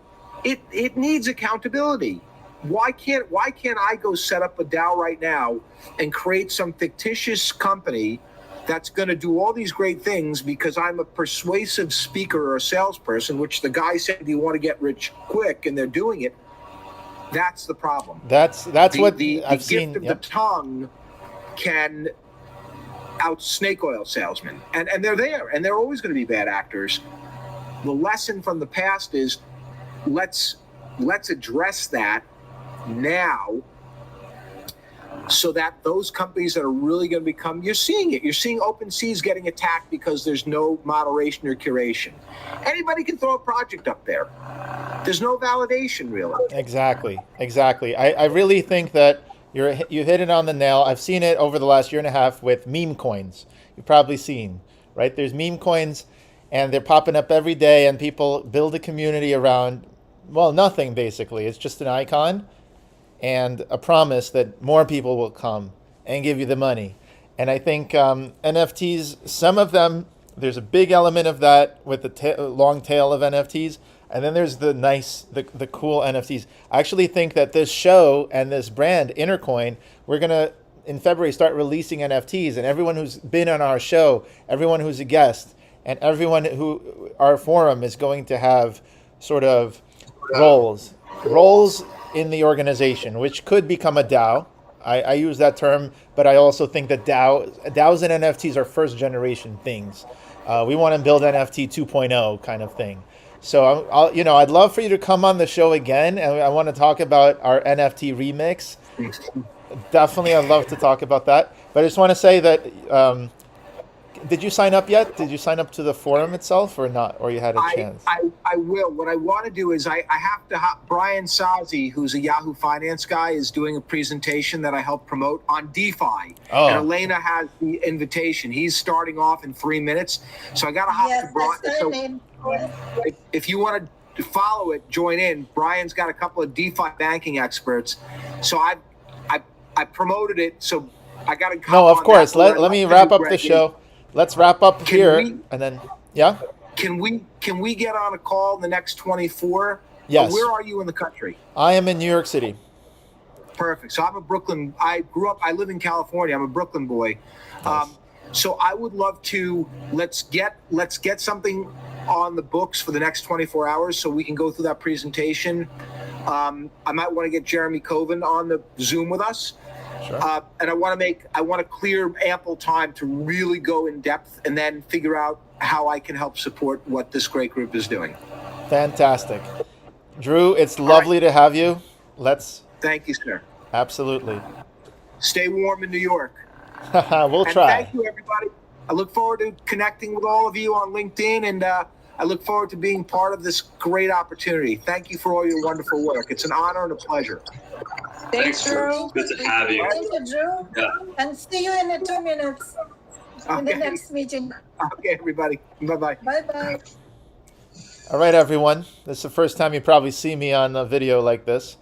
it needs accountability. Why can't I go set up a DAO right now and create some fictitious company that's going to do all these great things because I'm a persuasive speaker or a salesperson, which the guy said, do you want to get rich quick? And they're doing it. That's the problem. That's what the I've gift seen. of the tongue can out snake oil salesmen, and they're there, and they're always going to be bad actors. The lesson from the past is let's address that now, so that those companies that are really going to become, you're seeing OpenSea's getting attacked because there's no moderation or curation. Anybody can throw a project up there. There's no validation, really. Exactly. I really think that you hit it on the nail. I've seen it over the last year and a half with meme coins. You've probably seen, right? There's meme coins, and they're popping up every day, and people build a community around, well, nothing basically. It's just an icon and a promise that more people will come and give you the money. And I think NFTs, some of them, there's a big element of that with the long tail of NFTs. And then there's the cool NFTs. I actually think that this show and this brand, Intercoin, we're going to, in February, start releasing NFTs. And everyone who's been on our show, everyone who's a guest, and everyone who, our forum is going to have sort of roles in the organization, which could become a DAO. I use that term, but I also think that DAOs and NFTs are first generation things. We want to build NFT 2.0 kind of thing. So I'd love for you to come on the show again, and I want to talk about our NFT remix. Definitely, I'd love to talk about that. But I just want to say that did you sign up yet? Did you sign up to the forum itself or not? Or you had a chance? I will. What I want to do is I have to Brian Sazi, who's a Yahoo Finance guy, is doing a presentation that I help promote on DeFi. Oh. And Elena has the invitation. He's starting off in 3 minutes. So I got to hop to Brian. So if you want to follow it, join in. Brian's got a couple of DeFi banking experts. So I promoted it. So I got to. No, of course. Let me wrap up the show. Let's wrap up here, and then, yeah? Can we get on a call in the next 24? Yes. Where are you in the country? I am in New York City. Perfect. So I'm a Brooklyn. I live in California. I'm a Brooklyn boy. Nice. So I would love to, let's get something on the books for the next 24 hours so we can go through that presentation. I might want to get Jeremy Koven on the Zoom with us. Sure. And I want to clear ample time to really go in depth and then figure out how I can help support what this great group is doing. Fantastic. Drew, it's lovely to have you. Thank you, sir. Absolutely. Stay warm in New York. We'll and try. Thank you, everybody. I look forward to connecting with all of you on LinkedIn, and I look forward to being part of this great opportunity. Thank you for all your wonderful work. It's an honor and a pleasure. Thanks, Drew. Good to have you. Thank you, Drew. Yeah. And see you in 2 minutes in the next meeting. Okay, everybody. Bye-bye. Bye-bye. All right, everyone. This is the first time you probably see me on a video like this.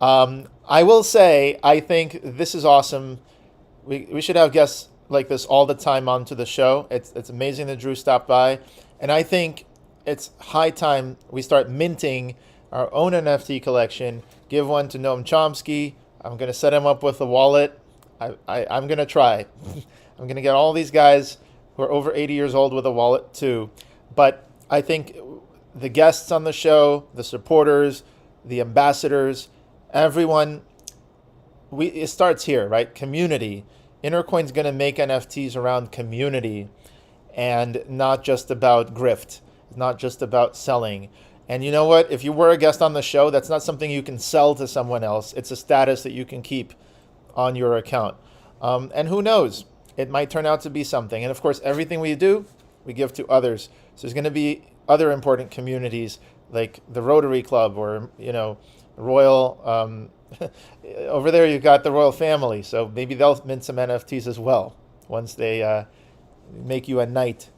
I will say, I think this is awesome. We should have guests like this all the time onto the show. It's amazing that Drew stopped by. And I think it's high time we start minting our own NFT collection. Give one to Noam Chomsky. I'm going to set him up with a wallet. I'm going to try. I'm going to get all these guys who are over 80 years old with a wallet too. But I think the guests on the show, the supporters, the ambassadors, everyone, it starts here, right? Community. Intercoin's going to make NFTs around community and not just about grift, not just about selling. And you know what? If you were a guest on the show, that's not something you can sell to someone else. It's a status that you can keep on your account. And who knows? It might turn out to be something. And of course, everything we do, we give to others. So there's going to be other important communities like the Rotary Club or, Royal. Over there, you've got the royal family. So maybe they'll mint some NFTs as well once they make you a knight.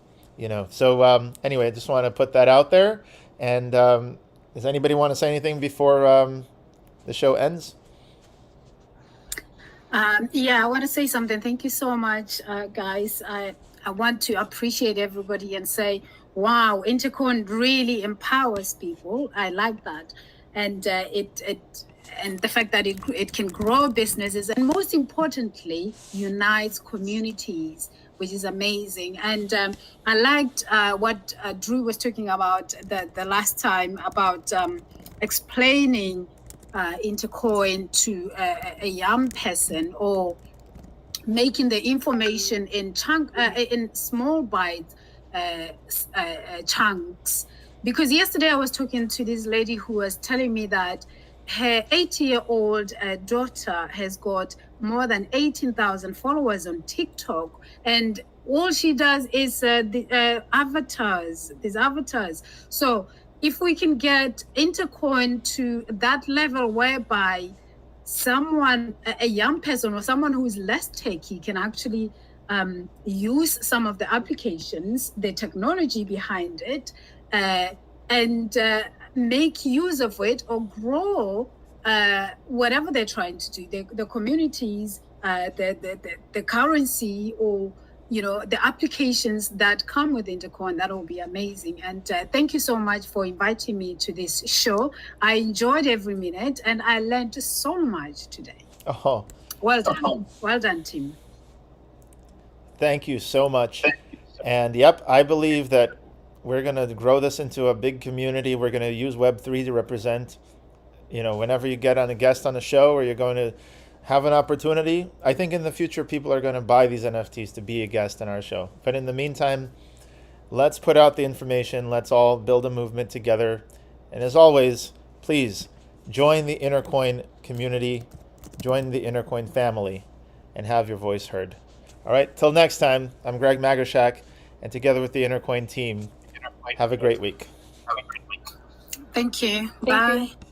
So anyway, I just want to put that out there. And does anybody want to say anything before the show ends? Yeah, I want to say something. Thank you so much, guys. I want to appreciate everybody and say, wow, Intercoin really empowers people. I like that. And and the fact that it can grow businesses and most importantly, unites communities, which is amazing. And I liked what Drew was talking about the last time about explaining Intercoin to a young person or making the information in small bite chunks. Because yesterday I was talking to this lady who was telling me that her 80-year-old daughter has got more than 18,000 followers on TikTok, and all she does is these avatars. So if we can get Intercoin to that level whereby someone, a young person or someone who is less techy can actually use some of the applications, the technology behind it, and make use of it or grow whatever they're trying to do, the communities, the currency, or the applications that come with Intercoin. That will be amazing. And thank you so much for inviting me to this show. I enjoyed every minute and I learned so much today. Oh, well done. Well done, team. Thank you so much. And yep, I believe that we're going to grow this into a big community. We're going to use Web3 to represent, whenever you get on a guest on the show or you're going to have an opportunity. I think in the future, people are going to buy these NFTs to be a guest on our show. But in the meantime, let's put out the information. Let's all build a movement together. And as always, please join the Intercoin community, join the Intercoin family, and have your voice heard. All right, till next time, I'm Greg Magershak, and together with the Intercoin team, have a great week. Thank you. Thank Bye. you.